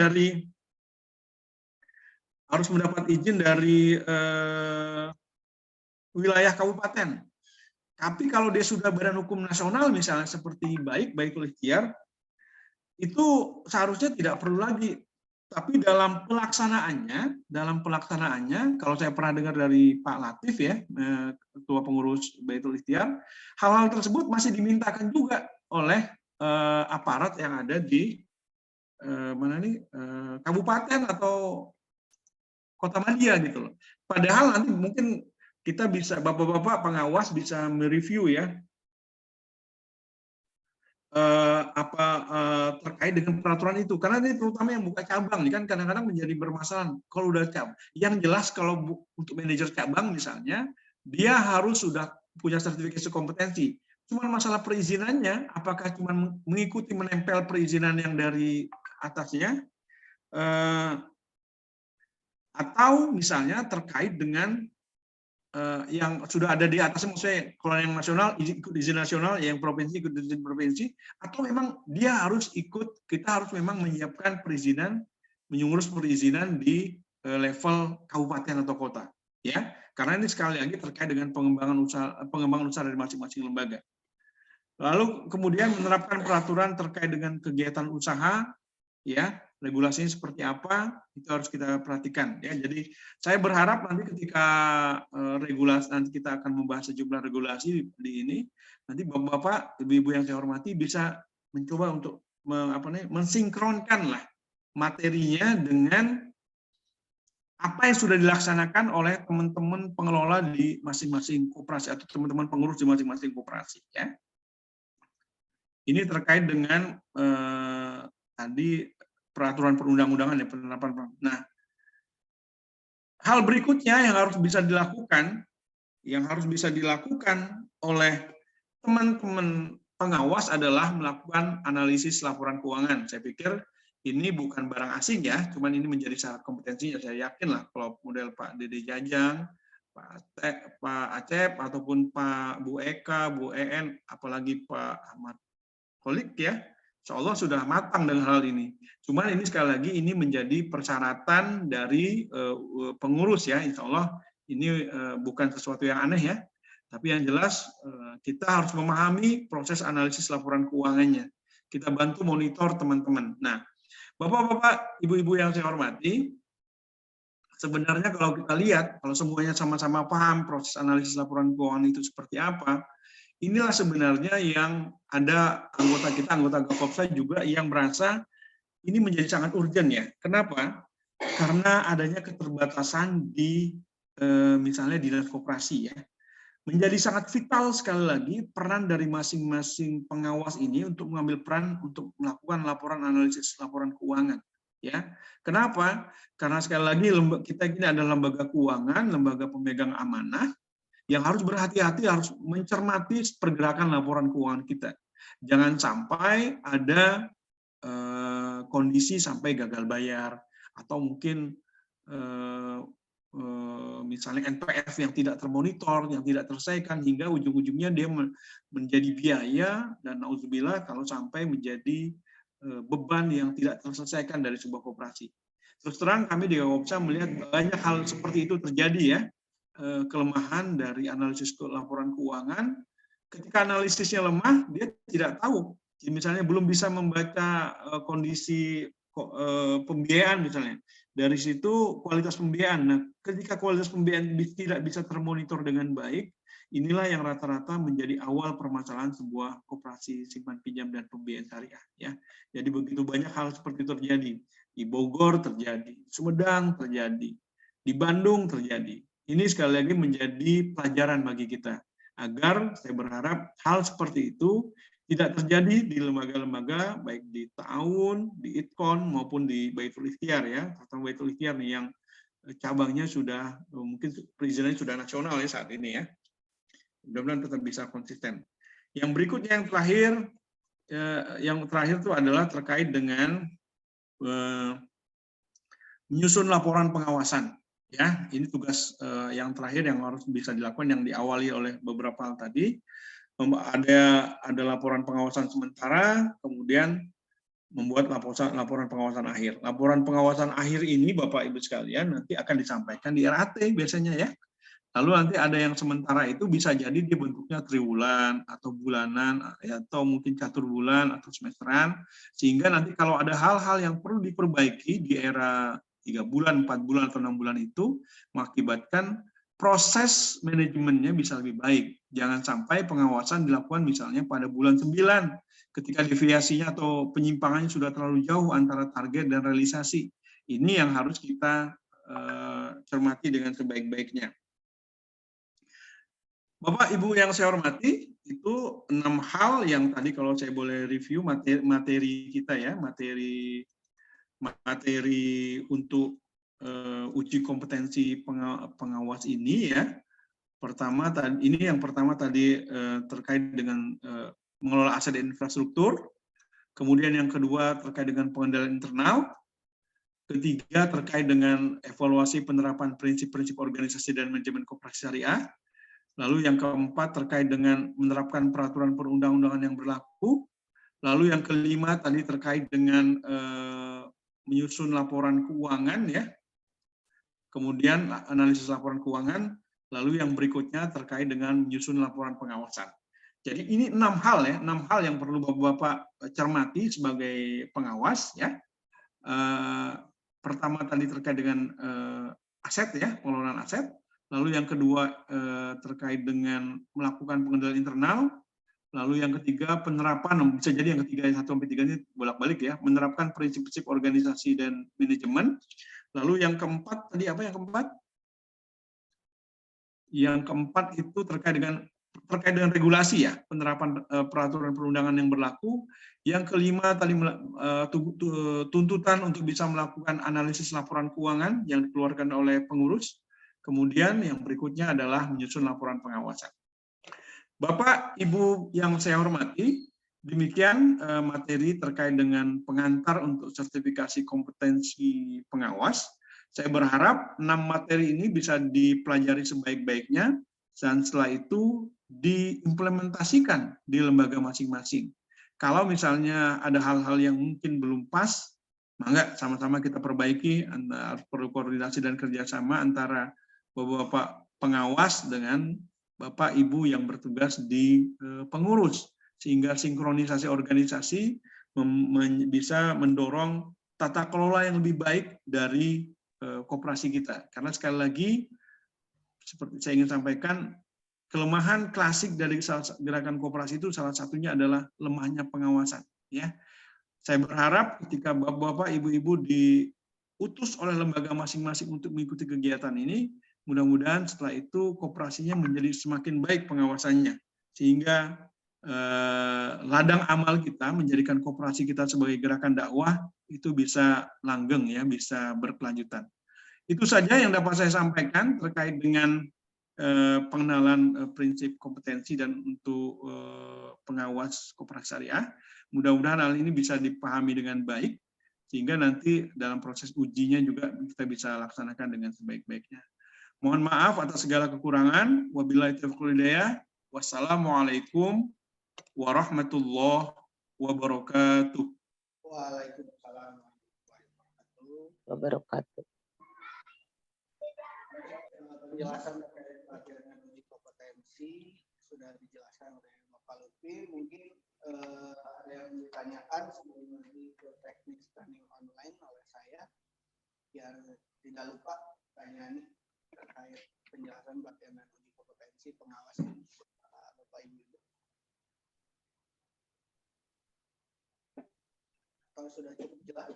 dari wilayah kabupaten. Tapi kalau dia sudah badan hukum nasional misalnya seperti Baitul Ikhtiar, itu seharusnya tidak perlu lagi. Tapi dalam pelaksanaannya, kalau saya pernah dengar dari Pak Latif ya, Ketua Pengurus Baitul Ikhtiar, hal-hal tersebut masih dimintakan juga oleh aparat yang ada di kabupaten atau kota madya gitu loh. Padahal nanti mungkin kita bisa, bapak-bapak pengawas bisa mereview ya, terkait dengan peraturan itu, karena ini terutama yang buka cabang kan kadang-kadang menjadi bermasalah. Kalau udah cabang, yang jelas kalau untuk manajer cabang misalnya, dia harus sudah punya sertifikasi kompetensi. Cuma masalah perizinannya, apakah cuma mengikuti menempel perizinan yang dari atasnya, atau misalnya terkait dengan yang sudah ada di atasnya, maksudnya kalau yang nasional ikut izin nasional, yang provinsi ikut izin provinsi, atau memang dia harus ikut, kita harus memang menyiapkan perizinan, mengurus perizinan di level kabupaten atau kota, ya, karena ini sekali lagi terkait dengan pengembangan usaha dari masing-masing lembaga. Lalu kemudian menerapkan peraturan terkait dengan kegiatan usaha, ya, regulasinya seperti apa itu harus kita perhatikan ya. Jadi saya berharap nanti ketika regulasi, nanti kita akan membahas sejumlah regulasi di ini, nanti bapak-bapak, ibu-ibu yang saya hormati bisa mencoba untuk mensinkronkan lah materinya dengan apa yang sudah dilaksanakan oleh teman-teman pengelola di masing-masing koperasi atau teman-teman pengurus di masing-masing koperasi ya. Ini terkait dengan tadi peraturan perundang-undangan ya, penerapan. Nah, hal berikutnya yang harus bisa dilakukan oleh teman-teman pengawas adalah melakukan analisis laporan keuangan. Saya pikir ini bukan barang asing ya, cuman ini menjadi syarat kompetensinya. Saya yakin lah kalau model Pak Dede Jajang, Pak Acep, ataupun Pak Bu Eka, Bu En, apalagi Pak Ahmad Kholik ya, insya Allah sudah matang dengan hal ini. Cuman ini sekali lagi ini menjadi persyaratan dari pengurus ya, insya Allah ini bukan sesuatu yang aneh ya, tapi yang jelas kita harus memahami proses analisis laporan keuangannya. Kita bantu monitor teman-teman. Nah, bapak-bapak, ibu-ibu yang saya hormati, sebenarnya kalau kita lihat, kalau semuanya sama-sama paham proses analisis laporan keuangan itu seperti apa, inilah sebenarnya yang ada anggota kita, anggota Gakopsa juga yang merasa ini menjadi sangat urgent ya. Kenapa? Karena adanya keterbatasan di misalnya dinas koperasi ya. Menjadi sangat vital sekali lagi peran dari masing-masing pengawas ini untuk mengambil peran untuk melakukan laporan analisis laporan keuangan ya. Kenapa? Karena sekali lagi kita ini adalah lembaga keuangan, lembaga pemegang amanah yang harus berhati-hati, harus mencermati pergerakan laporan keuangan kita. Jangan sampai ada kondisi sampai gagal bayar, atau mungkin misalnya NPF yang tidak termonitor, yang tidak terselesaikan, hingga ujung-ujungnya dia menjadi biaya, dan nauzubillah kalau sampai menjadi beban yang tidak terselesaikan dari sebuah koperasi. Terus terang kami di Gakopsa melihat banyak hal seperti itu terjadi ya, kelemahan dari analisis laporan keuangan. Ketika analisisnya lemah, dia tidak tahu. Misalnya belum bisa membaca kondisi pembiayaan misalnya. Dari situ kualitas pembiayaan. Nah, ketika kualitas pembiayaan tidak bisa termonitor dengan baik, inilah yang rata-rata menjadi awal permasalahan sebuah koperasi simpan pinjam dan pembiayaan syariah. Ya, jadi begitu banyak hal seperti itu terjadi. Di Bogor terjadi, Sumedang terjadi, di Bandung terjadi. Ini sekali lagi menjadi pelajaran bagi kita agar saya berharap hal seperti itu tidak terjadi di lembaga-lembaga baik di Ta'awun, di Itkon maupun di Baitul Ikhtiar ya. Atau Baitul Ikhtiar nih yang cabangnya sudah mungkin perizinannya sudah nasional ya saat ini ya. Mudah-mudahan tetap bisa konsisten. Yang berikutnya yang terakhir itu adalah terkait dengan menyusun laporan pengawasan. Ya, ini tugas yang terakhir yang harus bisa dilakukan yang diawali oleh beberapa hal tadi. Ada laporan pengawasan sementara, kemudian membuat laporan pengawasan akhir. Laporan pengawasan akhir ini, Bapak Ibu sekalian, nanti akan disampaikan di RAT biasanya ya. Lalu nanti ada yang sementara itu bisa jadi dia bentuknya triwulan atau bulanan atau mungkin catur bulan atau semesteran, sehingga nanti kalau ada hal-hal yang perlu diperbaiki di era 3 bulan, 4 bulan atau 6 bulan itu mengakibatkan proses manajemennya bisa lebih baik. Jangan sampai pengawasan dilakukan misalnya pada bulan 9 ketika deviasinya atau penyimpangannya sudah terlalu jauh antara target dan realisasi. Ini yang harus kita cermati dengan sebaik-baiknya. Bapak Ibu yang saya hormati, itu 6 hal yang tadi kalau saya boleh review materi kita ya, materi untuk uji kompetensi pengawas ini ya. Yang pertama tadi terkait dengan mengelola aset dan infrastruktur. Kemudian yang kedua terkait dengan pengendalian internal. Ketiga terkait dengan evaluasi penerapan prinsip-prinsip organisasi dan manajemen koperasi syariah. Lalu yang keempat terkait dengan menerapkan peraturan perundang-undangan yang berlaku. Lalu yang kelima tadi terkait dengan menyusun laporan keuangan ya. Kemudian analisis laporan keuangan. Lalu yang berikutnya terkait dengan menyusun laporan pengawasan. Jadi ini 6 hal ya, 6 hal yang perlu Bapak cermati sebagai pengawas ya. Pertama tadi terkait dengan aset ya, pengelolaan aset. Lalu yang kedua terkait dengan melakukan pengendalian internal. Lalu yang ketiga penerapan, bisa jadi yang ketiga 1 sampai 3 ini bolak-balik ya, menerapkan prinsip-prinsip organisasi dan manajemen. Lalu yang keempat tadi apa yang keempat? Yang keempat itu terkait dengan regulasi ya, penerapan peraturan perundangan yang berlaku. Yang kelima tadi tuntutan untuk bisa melakukan analisis laporan keuangan yang dikeluarkan oleh pengurus. Kemudian yang berikutnya adalah menyusun laporan pengawasan. Bapak, Ibu yang saya hormati, demikian materi terkait dengan pengantar untuk sertifikasi kompetensi pengawas. Saya berharap 6 materi ini bisa dipelajari sebaik-baiknya dan setelah itu diimplementasikan di lembaga masing-masing. Kalau misalnya ada hal-hal yang mungkin belum pas, maka sama-sama kita perbaiki, perlu koordinasi dan kerjasama antara Bapak pengawas dengan Bapak Ibu yang bertugas di pengurus, sehingga sinkronisasi organisasi bisa mendorong tata kelola yang lebih baik dari koperasi kita. Karena sekali lagi, seperti saya ingin sampaikan, kelemahan klasik dari gerakan koperasi itu salah satunya adalah lemahnya pengawasan. Ya, saya berharap ketika Bapak, Ibu-ibu diutus oleh lembaga masing-masing untuk mengikuti kegiatan ini, mudah-mudahan setelah itu koperasinya menjadi semakin baik pengawasannya, sehingga ladang amal kita menjadikan koperasi kita sebagai gerakan dakwah itu bisa langgeng ya, bisa berkelanjutan. Itu saja yang dapat saya sampaikan terkait dengan pengenalan prinsip kompetensi dan untuk pengawas koperasi syariah. Mudah-mudahan hal ini bisa dipahami dengan baik, sehingga nanti dalam proses ujinya juga kita bisa laksanakan dengan sebaik-baiknya. Mohon maaf atas segala kekurangan. Wabillahi taufiq wal hidayah. Wassalamualaikum warahmatullahi wabarakatuh. Waalaikumsalam Wabarakatuh. Penjelasan terkait pelajaran uji kompetensi sudah dijelaskan oleh Bapak Lutfi. Mungkin ada yang ditanyakan sebelum nanti ke teknik training online oleh saya. biar tidak lupa tanya nih terkait penjelasan pelatihan dan uji kompetensi pengawas Bapak Ibu. Kalau sudah cukup jelas?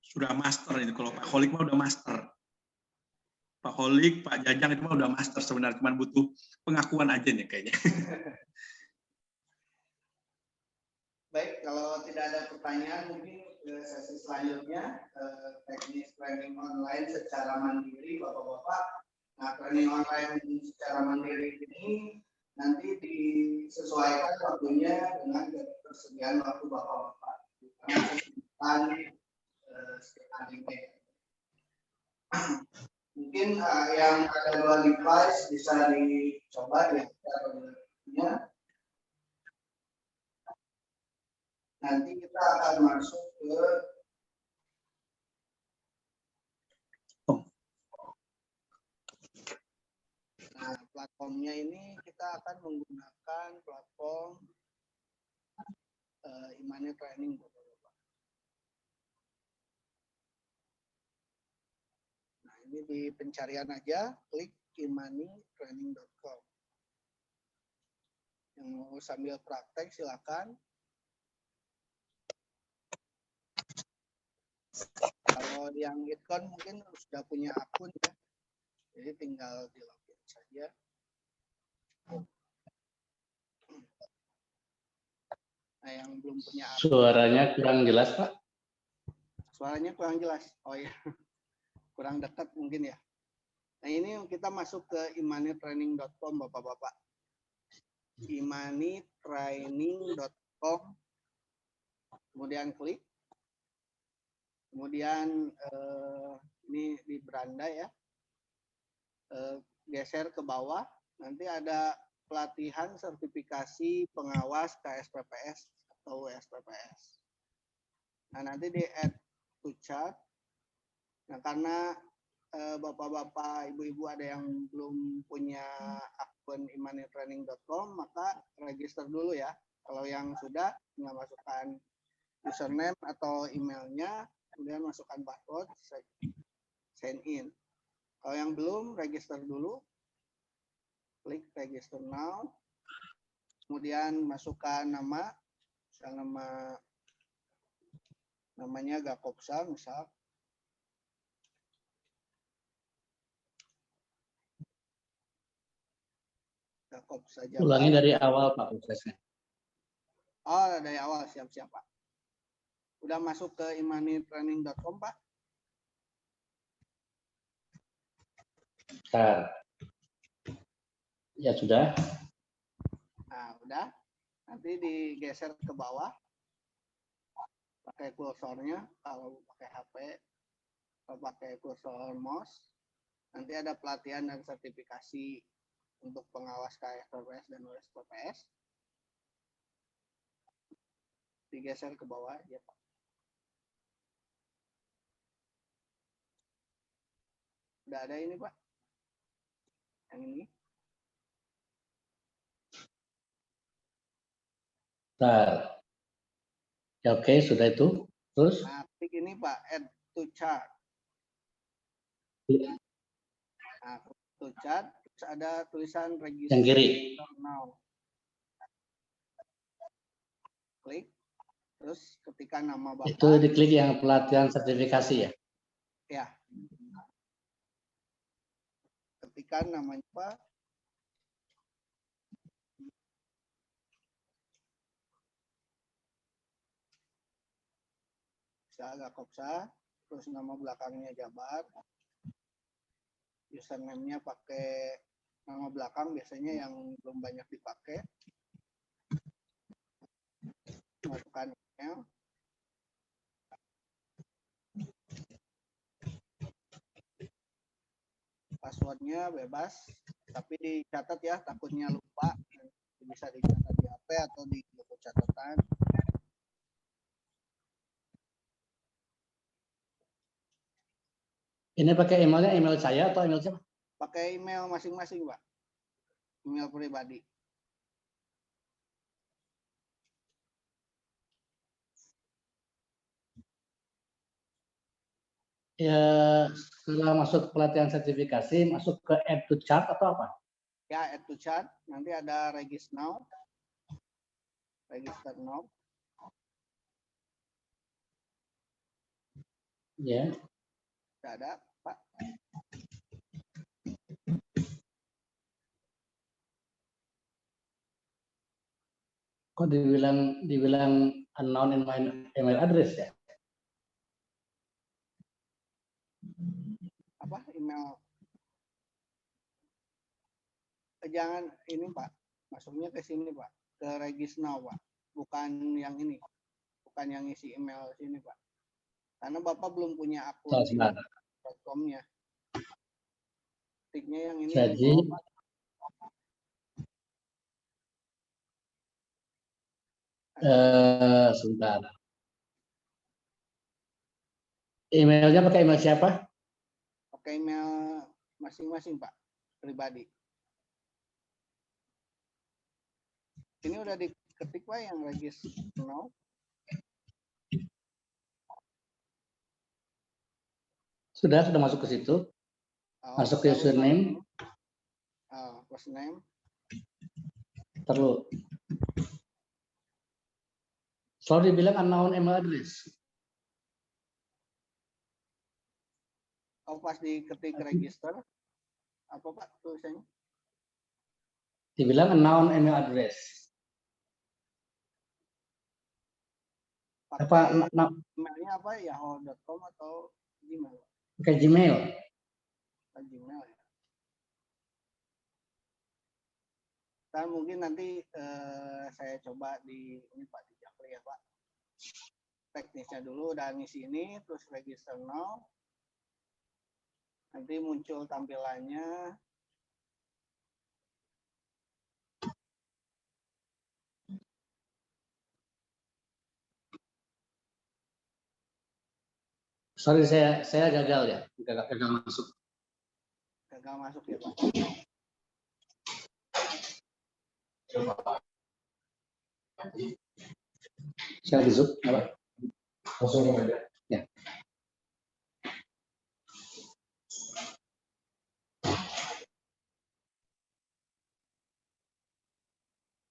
Sudah master itu. Kalau Pak Holik mah udah master. Pak Holik, Pak Jajang itu mah udah master sebenarnya, cuma butuh pengakuan aja nih kayaknya. Baik, kalau tidak ada pertanyaan mungkin ke sesi selanjutnya teknis training online secara mandiri Bapak-bapak. Nah, training online secara mandiri ini nanti disesuaikan waktunya dengan ketersediaan waktu Bapak-bapak. Karena sekitar ini. Mungkin yang ada 2 device bisa dicoba ya. Nanti kita akan masuk ke platformnya ini kita akan menggunakan platform Imani Training. Nah, ini di pencarian aja, klik imanitraining.com. Yang mau sambil praktek silakan. Kalau yang Gitcon mungkin sudah punya akun ya, jadi tinggal di login saja. Nah, yang belum punya akun. Suaranya kurang jelas, Pak. Suaranya kurang jelas. Oh ya, kurang dekat mungkin ya. Nah, ini kita masuk ke imanitraining.com Bapak-bapak. imanitraining.com. Kemudian klik. Kemudian ini di beranda ya. Geser ke bawah. Nanti ada pelatihan sertifikasi pengawas KSPPS atau SPPS. Nah, nanti di add to chat. Nah, karena bapak-bapak, ibu-ibu ada yang belum punya akun imanitraining.com, maka register dulu ya. Kalau yang sudah, tinggal masukkan username atau emailnya, kemudian masukkan password, sign in. Kalau yang belum, register dulu. Klik register now. Kemudian masukkan nama, misal namanya Gakopsa, misal. Gakopsa Jabar. Ulangi dari awal, Pak, prosesnya. Oh, dari awal, siap-siap, Pak. Udah masuk ke imanitraining.com, Pak? Bentar. Ya, sudah. Nah, udah. Nanti digeser ke bawah. Pakai kursornya, kalau pakai HP, kalau pakai kursor mouse. Nanti ada pelatihan dan sertifikasi untuk pengawas KSPPS dan USPPS. Digeser ke bawah aja, Pak. Udah ada ini, Pak. Yang ini. Bentar. Ya, oke, sudah itu. Terus? Nah, klik ini, Pak, add to chart. Nah, to chart, terus ada tulisan register Yang kiri. now. Klik, terus ketikkan nama Bapak. Itu diklik yang pelatihan sertifikasi ya? Ya. Ketikkan namanya Pak. Gakopsa, terus nama belakangnya Jabar. Username-nya pakai nama belakang, biasanya yang belum banyak dipakai. Masukkan email. Passwordnya bebas, tapi dicatat ya, takutnya lupa. Bisa dicatat di HP atau di buku catatan. Ini pakai emailnya email saya atau email siapa? Pakai email masing-masing, Pak. Email pribadi. Ya, setelah masuk pelatihan sertifikasi, masuk ke add to chart atau apa? Ya, add to chart. Nanti ada register now. Register now. Ya. Sudah ada, Pak. Kok dibilang unknown in my email address ya? Apa email? Jangan ini Pak. Masuknya ke sini Pak. Ke register now Pak. Bukan yang ini. Bukan yang isi email sini Pak. Karena Bapak belum punya akun Sebentar. com-nya. Tiknya yang ini. Jadi, sebentar. Emailnya pakai email siapa? Pakai email masing-masing Pak. Pribadi. Ini udah diketik Pak yang register now. Sudah masuk ke situ. Masuk ke username. First name. Perlu. Selalu dibilang unknown email address. Oh, pas diketik register. Apa Pak tulisannya? Dibilang unknown email address. Pakai Apa emailnya apa? Yahoo.com atau Gmail? pakai Gmail? Gmail ya. Dan mungkin nanti saya coba di ini Pak di Jakli ya Pak. Teknisnya dulu udah ngisi ini, terus register now. Nanti muncul tampilannya. Sorry saya gagal ya, gagal masuk. Gagal masuk ya Pak. Saya di Zoom, apa? Ya.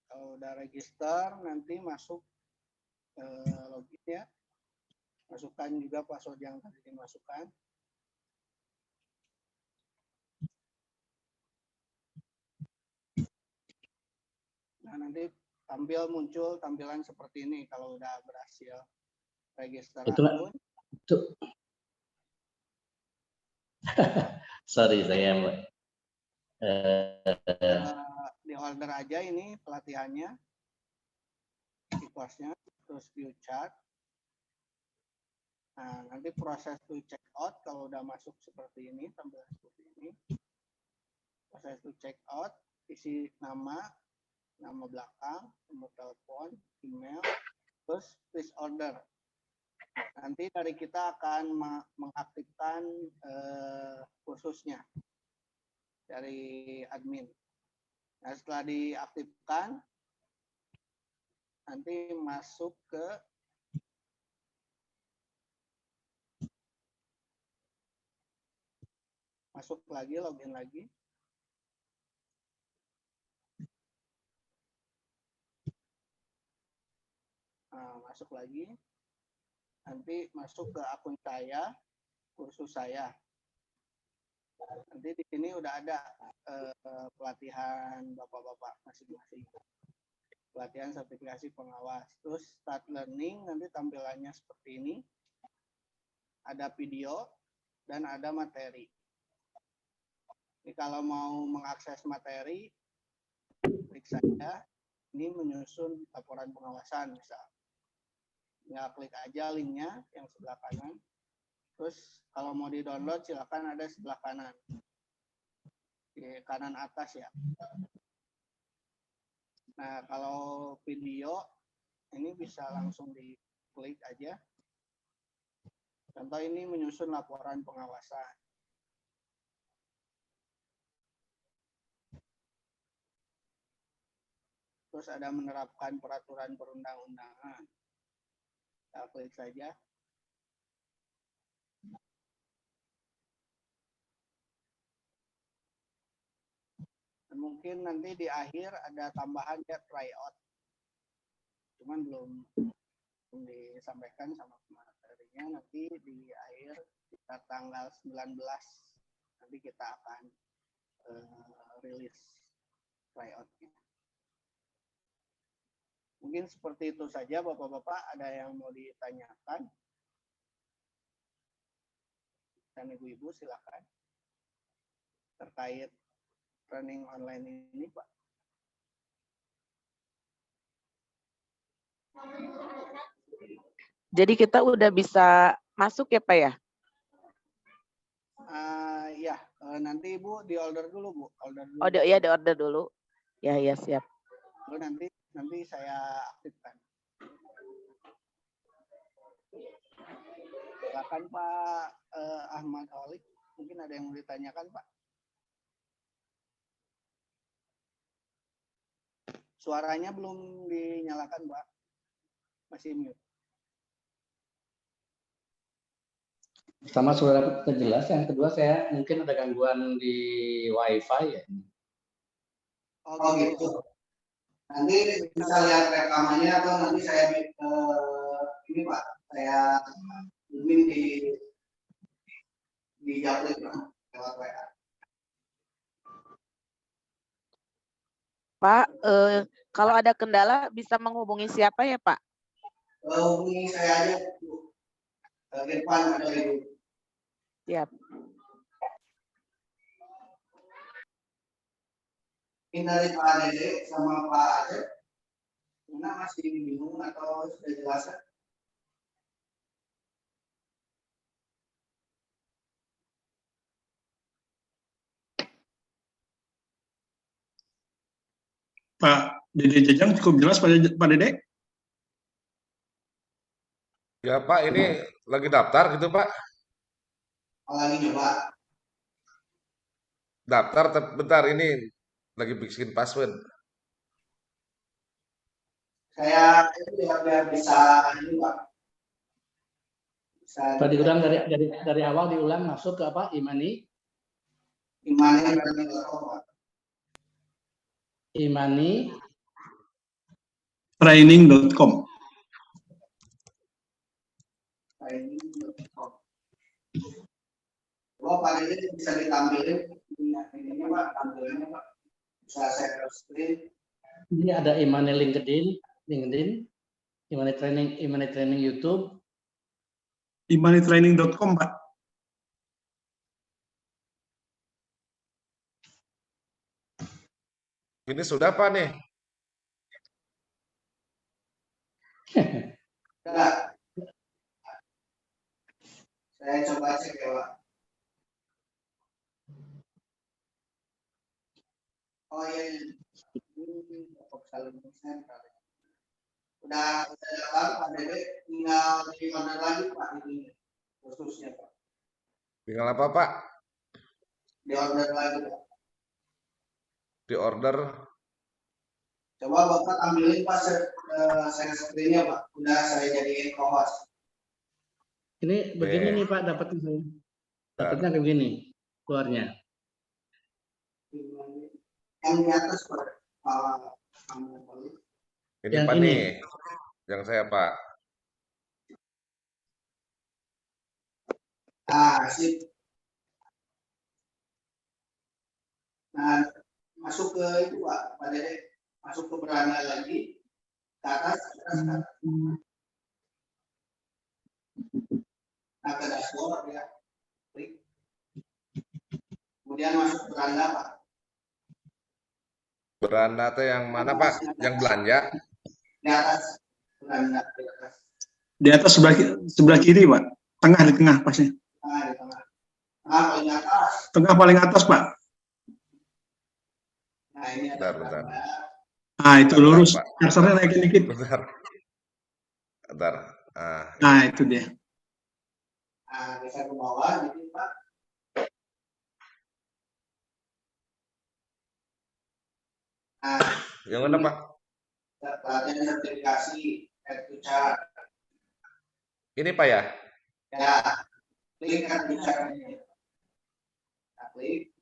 Kalau udah register, nanti masuk login ya. Masukkan juga password yang tadi dimasukkan. Nah, nanti muncul tampilan seperti ini kalau udah berhasil register akun. Itu. Sorry saya di order aja ini pelatihannya, di course-nya, terus view chart. Nah, nanti proses to check out kalau udah masuk seperti ini, tampilan seperti ini. Proses to check out, isi nama belakang, nomor telepon, email, terus please order. Nanti dari kita akan mengaktifkan kursusnya dari admin. Nah, setelah diaktifkan, nanti masuk lagi, login lagi. Nah, masuk lagi. Nanti masuk ke akun saya, kursus saya. Nanti di sini udah ada pelatihan Bapak-bapak masing-masing. Pelatihan sertifikasi pengawas. Terus start learning, nanti tampilannya seperti ini. Ada video dan ada materi. Ini kalau mau mengakses materi, klik saja. Ini menyusun laporan pengawasan misal. Tinggal klik aja linknya yang sebelah kanan. Terus kalau mau di-download silakan ada sebelah kanan. Di kanan atas ya. Nah, kalau video ini bisa langsung diklik aja. Contoh ini menyusun laporan pengawasan. Terus ada menerapkan peraturan perundang-undangan. Kita klik saja. mungkin nanti di akhir ada tambahan ya tryout. Cuman belum disampaikan sama materinya, nanti di akhir kita tanggal 19 nanti kita akan rilis tryoutnya. Mungkin seperti itu saja Bapak-Bapak, ada yang mau ditanyakan? Dan Ibu-Ibu silakan terkait training online ini Pak. Jadi kita udah bisa masuk ya Pak ya? Ya, nanti Ibu di order dulu Bu. Order dulu. Oh ya, di order dulu. Ya siap. Lalu nanti saya aktifkan. Silakan Pak Ahmad Holik, mungkin ada yang mau ditanyakan Pak. Suaranya belum dinyalakan Pak, masih mute. Sama suara jelas. Yang kedua saya mungkin ada gangguan di WiFi ya. Oh gitu. Nanti bisa lihat rekamannya atau nanti saya ini Pak, saya zoom di Japlik lewat WA. Pak, kalau ada kendala bisa menghubungi siapa ya Pak? Hubungi saya aja Bu. Irfan atau Ibu. Siap. Ini dari Pak Dede sama Pak Acep. Mana masih bingung atau sudah jelas? Pak Dede Jajang cukup jelas Pak Dede? Ya Pak, ini lagi daftar gitu Pak. Lagi coba. Daftar, bentar ini lagi bikin password. Saya itu biar bisa ini Pak. Bisa Pak diulang dari awal diulang masuk ke apa? Imani Training.com. Oh, Pak ini bisa ditampilkan ini Pak, tampilannya Pak. Bisa share screen. Ini ada Imani LinkedIn, Imani Training YouTube, Imanitraining.com Pak. Ini sudah Pak nih. Enggak. Saya coba cek ya Pak. Oh iya. Udah dapat Pak Dede, tinggal di order lagi Pak ini khususnya Pak. Tinggal apa Pak? Di order lagi Pak. Di order. Coba Bapak ambilin Pak share screen-nya Pak. Udah saya jadiin co-host. Ini begini nih Pak dapatnya kayak begini keluarnya. Yang di atas Pak. Ini Yang Pak ini. nih. Yang saya Pak. Sip. Nah, masuk ke itu Pak Dede. Masuk ke beranda lagi. Ke atas. Nah, ke dashboard ya. Klik. Kemudian masuk beranda Pak. Beranda teh yang mana Pak? Yang belanja? Di atas. Beranda di atas. Di atas sebelah kiri Pak. Tengah di tengah pasnya. Tengah di tengah. Paling atas. Tengah paling atas Pak. Nah, ini ada Bentar. Nah, itu lurus. Pak. Kursornya naikin dikit. Bentar. Nah, itu dia. Nah, bisa ke bawah gitu Pak. Nah, Yang mana Pak? pelatihan sertifikasi Edtucar. Ini Pak ya? Ya, klik Edtucar ini. Nah, klik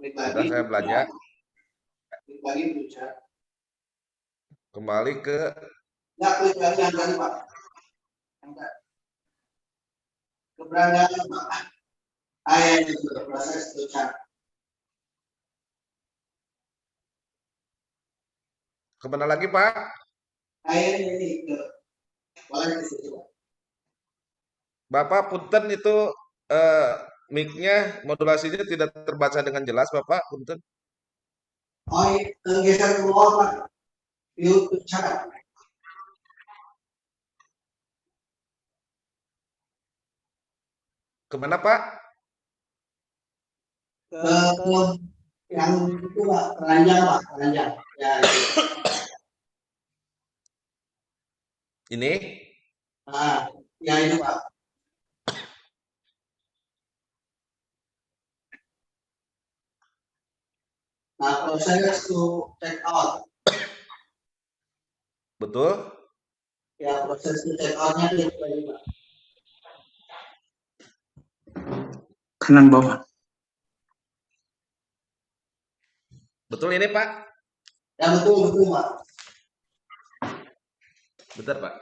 Sudah lagi. saya belanja. Klik lagi to chat. Kembali ke Nggak, klik lagi yang tadi Pak. Yang tadi. Keberadaan Pak. Itu proses to chat. kemana lagi, Pak? Ini ke boleh di situ. Bapak punten itu mic-nya modulasinya tidak terbaca dengan jelas, Bapak punten. Geser ke bawah Pak. View to chat. Kemana, Pak? Yang itu Pak, keranjang Pak, keranjang. Ya, itu. Ini? Ya itu Pak. Nah, proses to check out. Betul? Ya, proses to check out-nya klik lagi Pak. Kanan bawah. Betul ini, Pak? Ya, betul Pak. Bentar, Pak.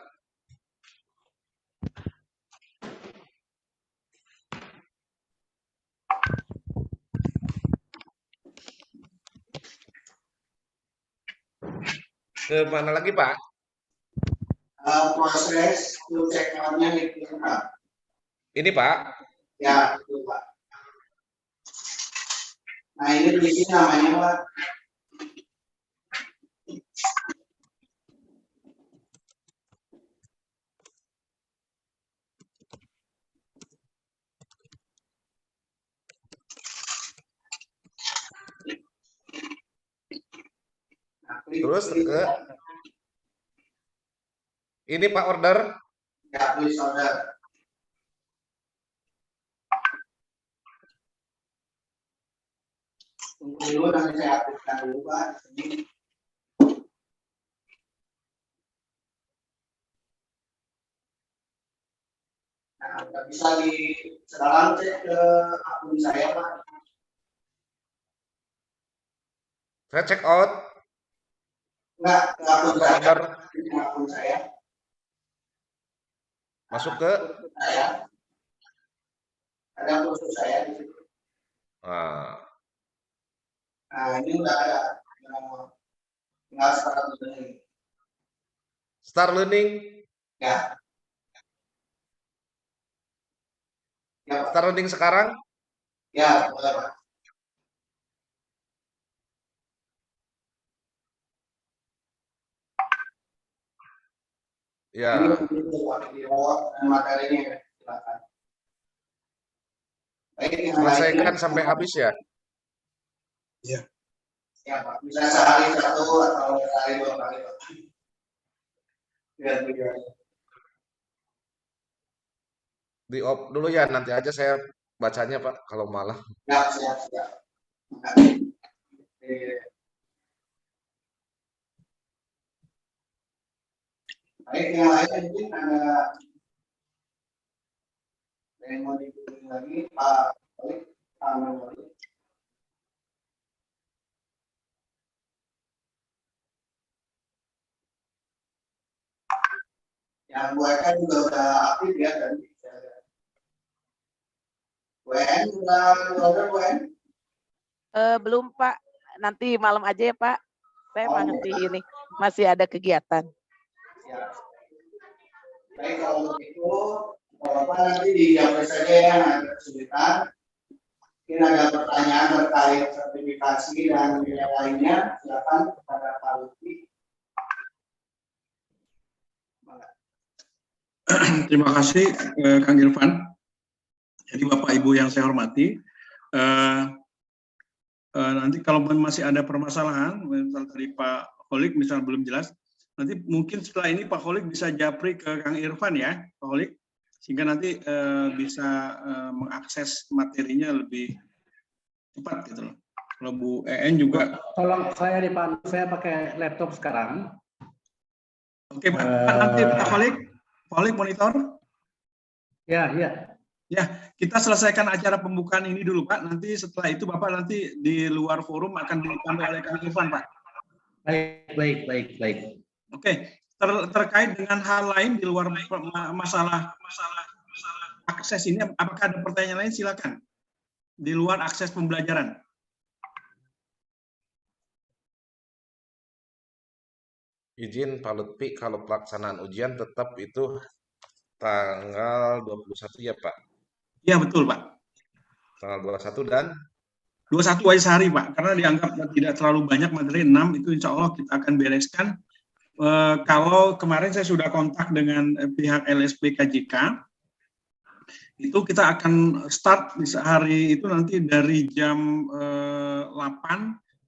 Kemana lagi, Pak? Proses to check out-nya klik Pak. Ini, Pak? Ya, betul Pak. Nah, ini di sini namanya Pak. Nah, Terus ke ini, Pak, order. Ya, please order. Tunggu dulu, nanti saya aktifkan dulu Pak. Ini. Nah, nggak bisa sekarang cek ke akun saya Pak. Saya check out. Enggak, ke akun Atau saya. order. Ke akun saya. Masuk ke Saya. Ada kursus saya di situ. Nah, ini udah ada. Tinggal start learning. Start learning. Ya. Ya, Pak. Start learning sekarang. Ya, boleh Pak. Ya. Ini materinya, silakan. Baik, Selesaikan sampai habis ya. Iya. Ya Pak, bisa sehari satu atau sehari dua kali Pak. Biar videonya. Di off dulu ya, nanti aja saya bacanya, Pak, kalau malah. Siap. Makasih. Baik, yang lain mungkin ada yang mau dikulik lagi, Pak Wali, Pak Wali. Yang Bu Eka juga udah aktif ya tadi. WN sudah order WN? Belum Pak, nanti malam aja ya Pak. Saya masih ini, masih ada kegiatan. Ya. Baik, kalau begitu, Bapak nanti dijawab saja ya, ada kesulitan. Mungkin ada pertanyaan terkait sertifikasi dan nilai lainnya, silakan kepada Pak Lutfi. Terima kasih Kang Irfan. Jadi Bapak Ibu yang saya hormati, nanti kalau masih ada permasalahan, misal tadi Pak Kholik misal belum jelas, nanti mungkin setelah ini Pak Kholik bisa japri ke Kang Irfan ya, Pak Kholik, sehingga nanti bisa mengakses materinya lebih cepat gitu loh. Kalau Bu EN juga. Tolong saya dipandu, saya pakai laptop sekarang. Oke Pak, nanti Pak Kholik monitor. Ya. Ya, kita selesaikan acara pembukaan ini dulu Pak. Nanti setelah itu Bapak nanti di luar forum akan dipandu oleh Kang Irfan Pak. Baik. Oke, terkait dengan hal lain di luar masalah akses ini, apakah ada pertanyaan lain? Silakan. Di luar akses pembelajaran. Izin Pak Lutfi, kalau pelaksanaan ujian tetap itu tanggal 21 ya Pak? Ya, betul Pak. Tanggal 21 dan 21 aja sehari Pak, karena dianggap tidak terlalu banyak materi, 6 itu insya Allah kita akan bereskan. Kalau kemarin saya sudah kontak dengan pihak LSP KJK, itu kita akan start di hari itu nanti dari jam 8,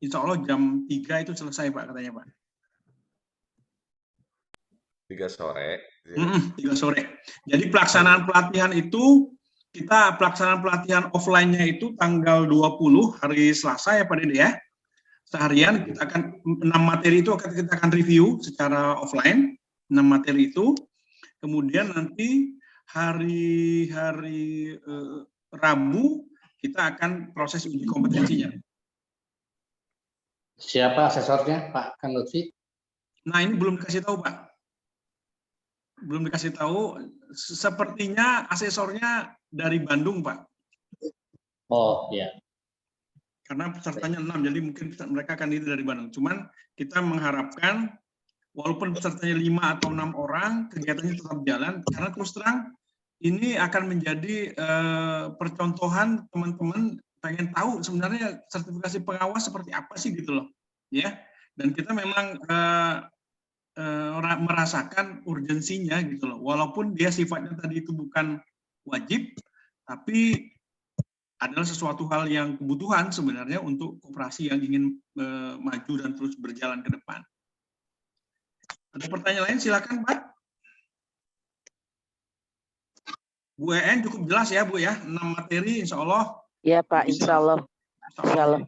insya Allah jam 3 itu selesai Pak, katanya Pak. 3 sore. 3 sore. Jadi pelaksanaan pelatihan itu, pelaksanaan pelatihan offline-nya itu tanggal 20 hari Selasa ya Pak Dede ya. Seharian kita akan 6 materi itu kita akan review secara offline, 6 materi itu. Kemudian nanti hari Rabu kita akan proses uji kompetensinya. Siapa asesornya, Pak Kang Lutfi? Nah, ini belum dikasih tahu, Pak. Belum dikasih tahu. Sepertinya asesornya dari Bandung, Pak. Oh, iya. Karena pesertanya 6, jadi mungkin mereka akan dari Bandung. Cuman kita mengharapkan, walaupun pesertanya 5 atau 6 orang, kegiatannya tetap jalan. Karena terus terang, ini akan menjadi percontohan teman-teman pengen tahu sebenarnya sertifikasi pengawas seperti apa sih gitu loh. Ya. Dan kita memang merasakan urgensinya gitu loh. Walaupun dia sifatnya tadi itu bukan wajib, tapi adalah sesuatu hal yang kebutuhan sebenarnya untuk koperasi yang ingin maju dan terus berjalan ke depan. Ada pertanyaan lain? Silakan Pak. Bu EN cukup jelas ya Bu ya, 6 materi insya Allah. Iya Pak, bisa. insya Allah. Insya Allah.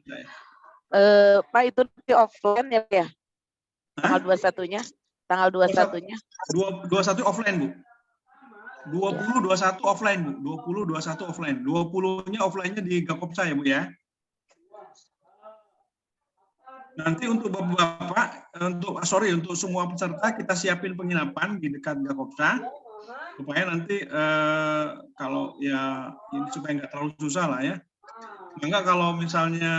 Pak itu di offline ya? Tanggal 21-nya? Tanggal 21-nya? 21 offline Bu. 20, 21 offline Bu. 20, 21 offline. 20-nya offline-nya di Gakopsa ya Bu ya. Nanti untuk Bapak-Bapak, untuk semua peserta kita siapin penginapan di dekat Gakopsa. Supaya nanti kalau ya ini supaya nggak terlalu susah lah ya. Enggak kalau misalnya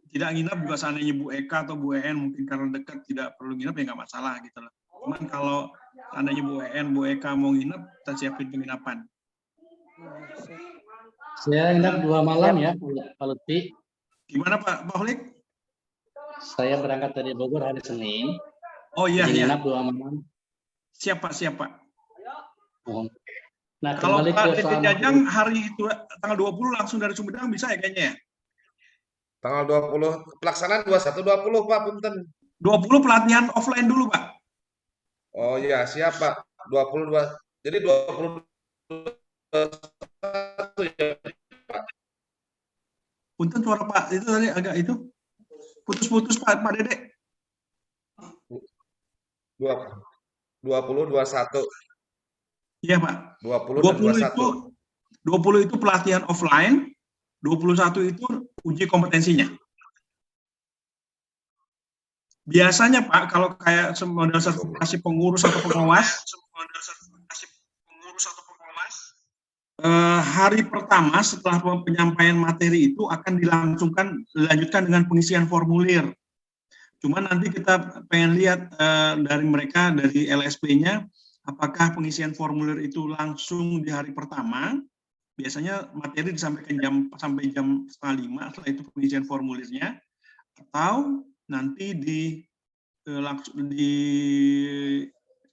tidak nginap juga seandainya Bu Eka atau Bu EN mungkin karena dekat tidak perlu nginap ya nggak masalah gitu loh. Cuman kalau seandainya Bu EN, Bu Eka mau nginap, kita siapin penginapan. Saya nginap 2 malam ya, Pak Lutfi. Gimana Pak Holik? Saya berangkat dari Bogor hari Senin. Oh iya, jadi iya. nginap 2 malam. Siapa? Nah, Kalau kembali Pak ke Dede soal Jajang hari itu tanggal 20 langsung dari Sumedang bisa ya kayaknya ya? Tanggal 20, pelaksanaan 21, 20 Pak, punten. 20 pelatihan offline dulu Pak. Oh iya, siap Pak. 22. Jadi 21 ya. Punten suara Pak, itu tadi agak itu. Putus-putus Pak Dede. 20, 21. Iya Pak. 20 dan 21. 20 itu pelatihan offline, 21 itu uji kompetensinya. Biasanya Pak, kalau kayak model sertifikasi pengurus atau pengawas, hari pertama setelah penyampaian materi itu akan dilanjutkan dengan pengisian formulir. Cuma nanti kita pengen lihat dari mereka, dari LSP-nya, apakah pengisian formulir itu langsung di hari pertama. Biasanya materi disampaikan sampai jam 4:30, setelah itu pengisian formulirnya, atau nanti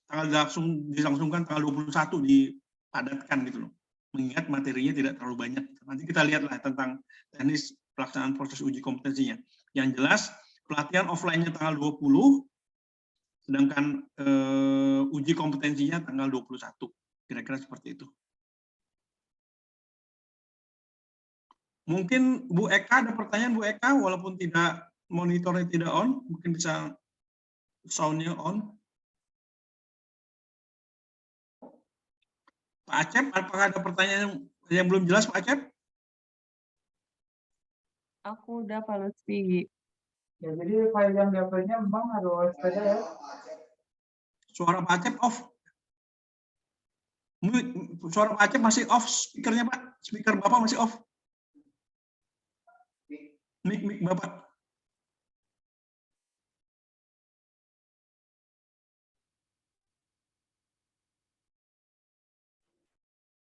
dilangsungkan tanggal 21 dipadatkan gitu loh. Mengingat materinya tidak terlalu banyak. Nanti kita lihatlah tentang teknis pelaksanaan proses uji kompetensinya. Yang jelas pelatihan offline-nya tanggal 20, sedangkan uji kompetensinya tanggal 21. Kira-kira seperti itu. Mungkin Bu Eka ada pertanyaan Bu Eka, walaupun tidak monitornya tidak on, mungkin bisa sound-nya on. Pak Acep, apakah ada pertanyaan yang belum jelas Pak Acep? Aku udah Pak Lutfi. Ya, jadi file yang dapatnya memang harus beda ya. Suara Pak Acep off. Suara Pak Acep masih off speakernya, Pak. Speaker Bapak masih off. Mic Bapak.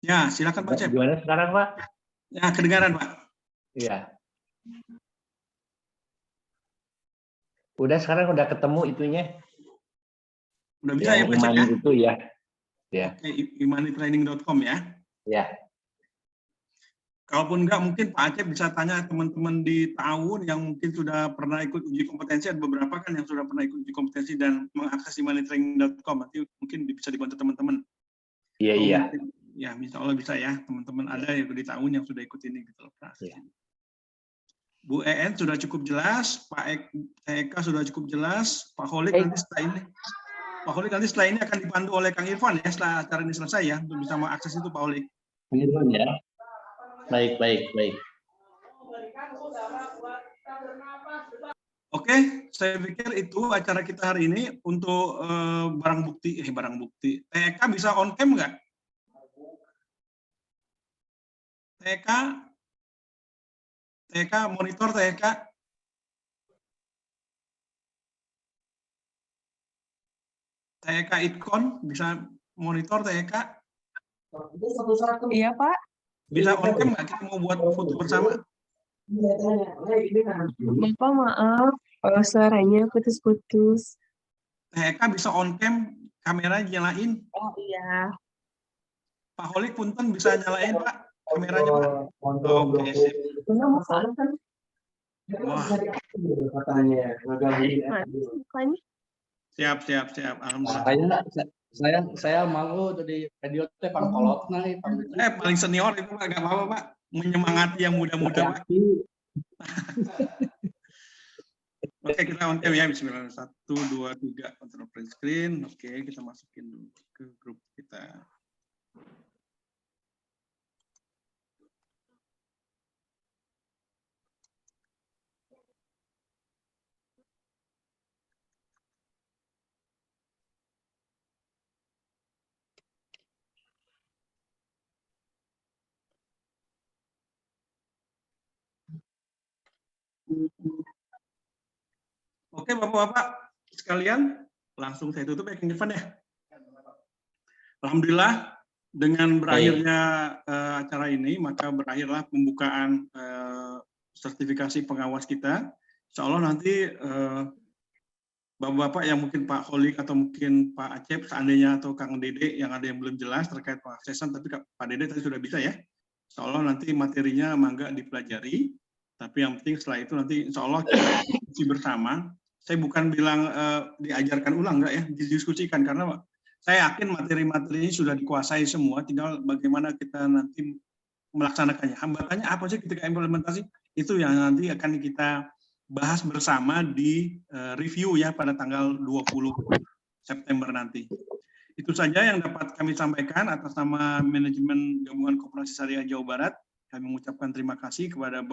Ya, silakan Pak Acep. Gimana sekarang, Pak? Ya, kedengaran, Pak. Iya. Sekarang udah ketemu itunya. Udah bisa ya, Yang Pak Acep Imani ya? itu ya. Ya. Oke, imanitraining.com ya. Ya. Kalaupun enggak, mungkin Pak Acep bisa tanya teman-teman di tahun yang mungkin sudah pernah ikut uji kompetensi. Ada beberapa kan yang sudah pernah ikut uji kompetensi dan mengakses imanitraining.com. Nanti mungkin bisa dibantu teman-teman. Iya, iya. Ya, insya Allah bisa ya. Teman-teman ada yang di tahun yang sudah ikut ini. Gitu loh. Ya. Bu EN sudah cukup jelas, Pak Eka sudah cukup jelas, Pak Holik nanti setelah ini akan dibantu oleh Kang Irfan ya setelah acara ini selesai ya untuk bisa mengakses itu Pak Holik. Ya. Baik. Oke, saya pikir itu acara kita hari ini untuk barang bukti. TK bisa on cam nggak? TK monitor TK. TK Itkon bisa monitor TK. Iya, Pak. Bisa on cam nggak? Kita mau buat foto bersama. Bapak maaf, suaranya putus-putus. TK bisa on cam, kamera nyalain. Oh iya. Pak Holik punten bisa nyalain Pak kameranya Pak. Oke, sip. Wah. Siap. Alhamdulillah. Saya mau jadi video teh pangkolot nih. Paling senior itu Pak, nggak apa-apa Pak. Menyemangati yang muda-muda Pak. Oke, kita on cam ya. Bismillah. 1, 2, 3. Control print screen. Oke, kita masukin dulu ke grup kita. Oke, Bapak-Bapak sekalian, langsung saya tutup ya, Kang Irfan ya. Alhamdulillah, dengan berakhirnya acara ini, maka berakhirlah pembukaan sertifikasi pengawas kita. Insya Allah nanti Bapak-Bapak yang mungkin Pak Holik atau mungkin Pak Acep, seandainya atau Kang Dede yang ada yang belum jelas terkait pengaksesan, tapi Pak Dede tadi sudah bisa ya. Insya Allah nanti materinya mangga dipelajari. Tapi yang penting setelah itu nanti insya Allah kita diskusi bersama. Saya bukan bilang diajarkan ulang, enggak ya, didiskusikan. Karena saya yakin materi-materi ini sudah dikuasai semua, tinggal bagaimana kita nanti melaksanakannya. Hambatannya apa sih ketika implementasi? Itu yang nanti akan kita bahas bersama di review ya pada tanggal 20 September nanti. Itu saja yang dapat kami sampaikan atas nama Manajemen Gabungan Koperasi Syariah Jawa Barat. Kami mengucapkan terima kasih kepada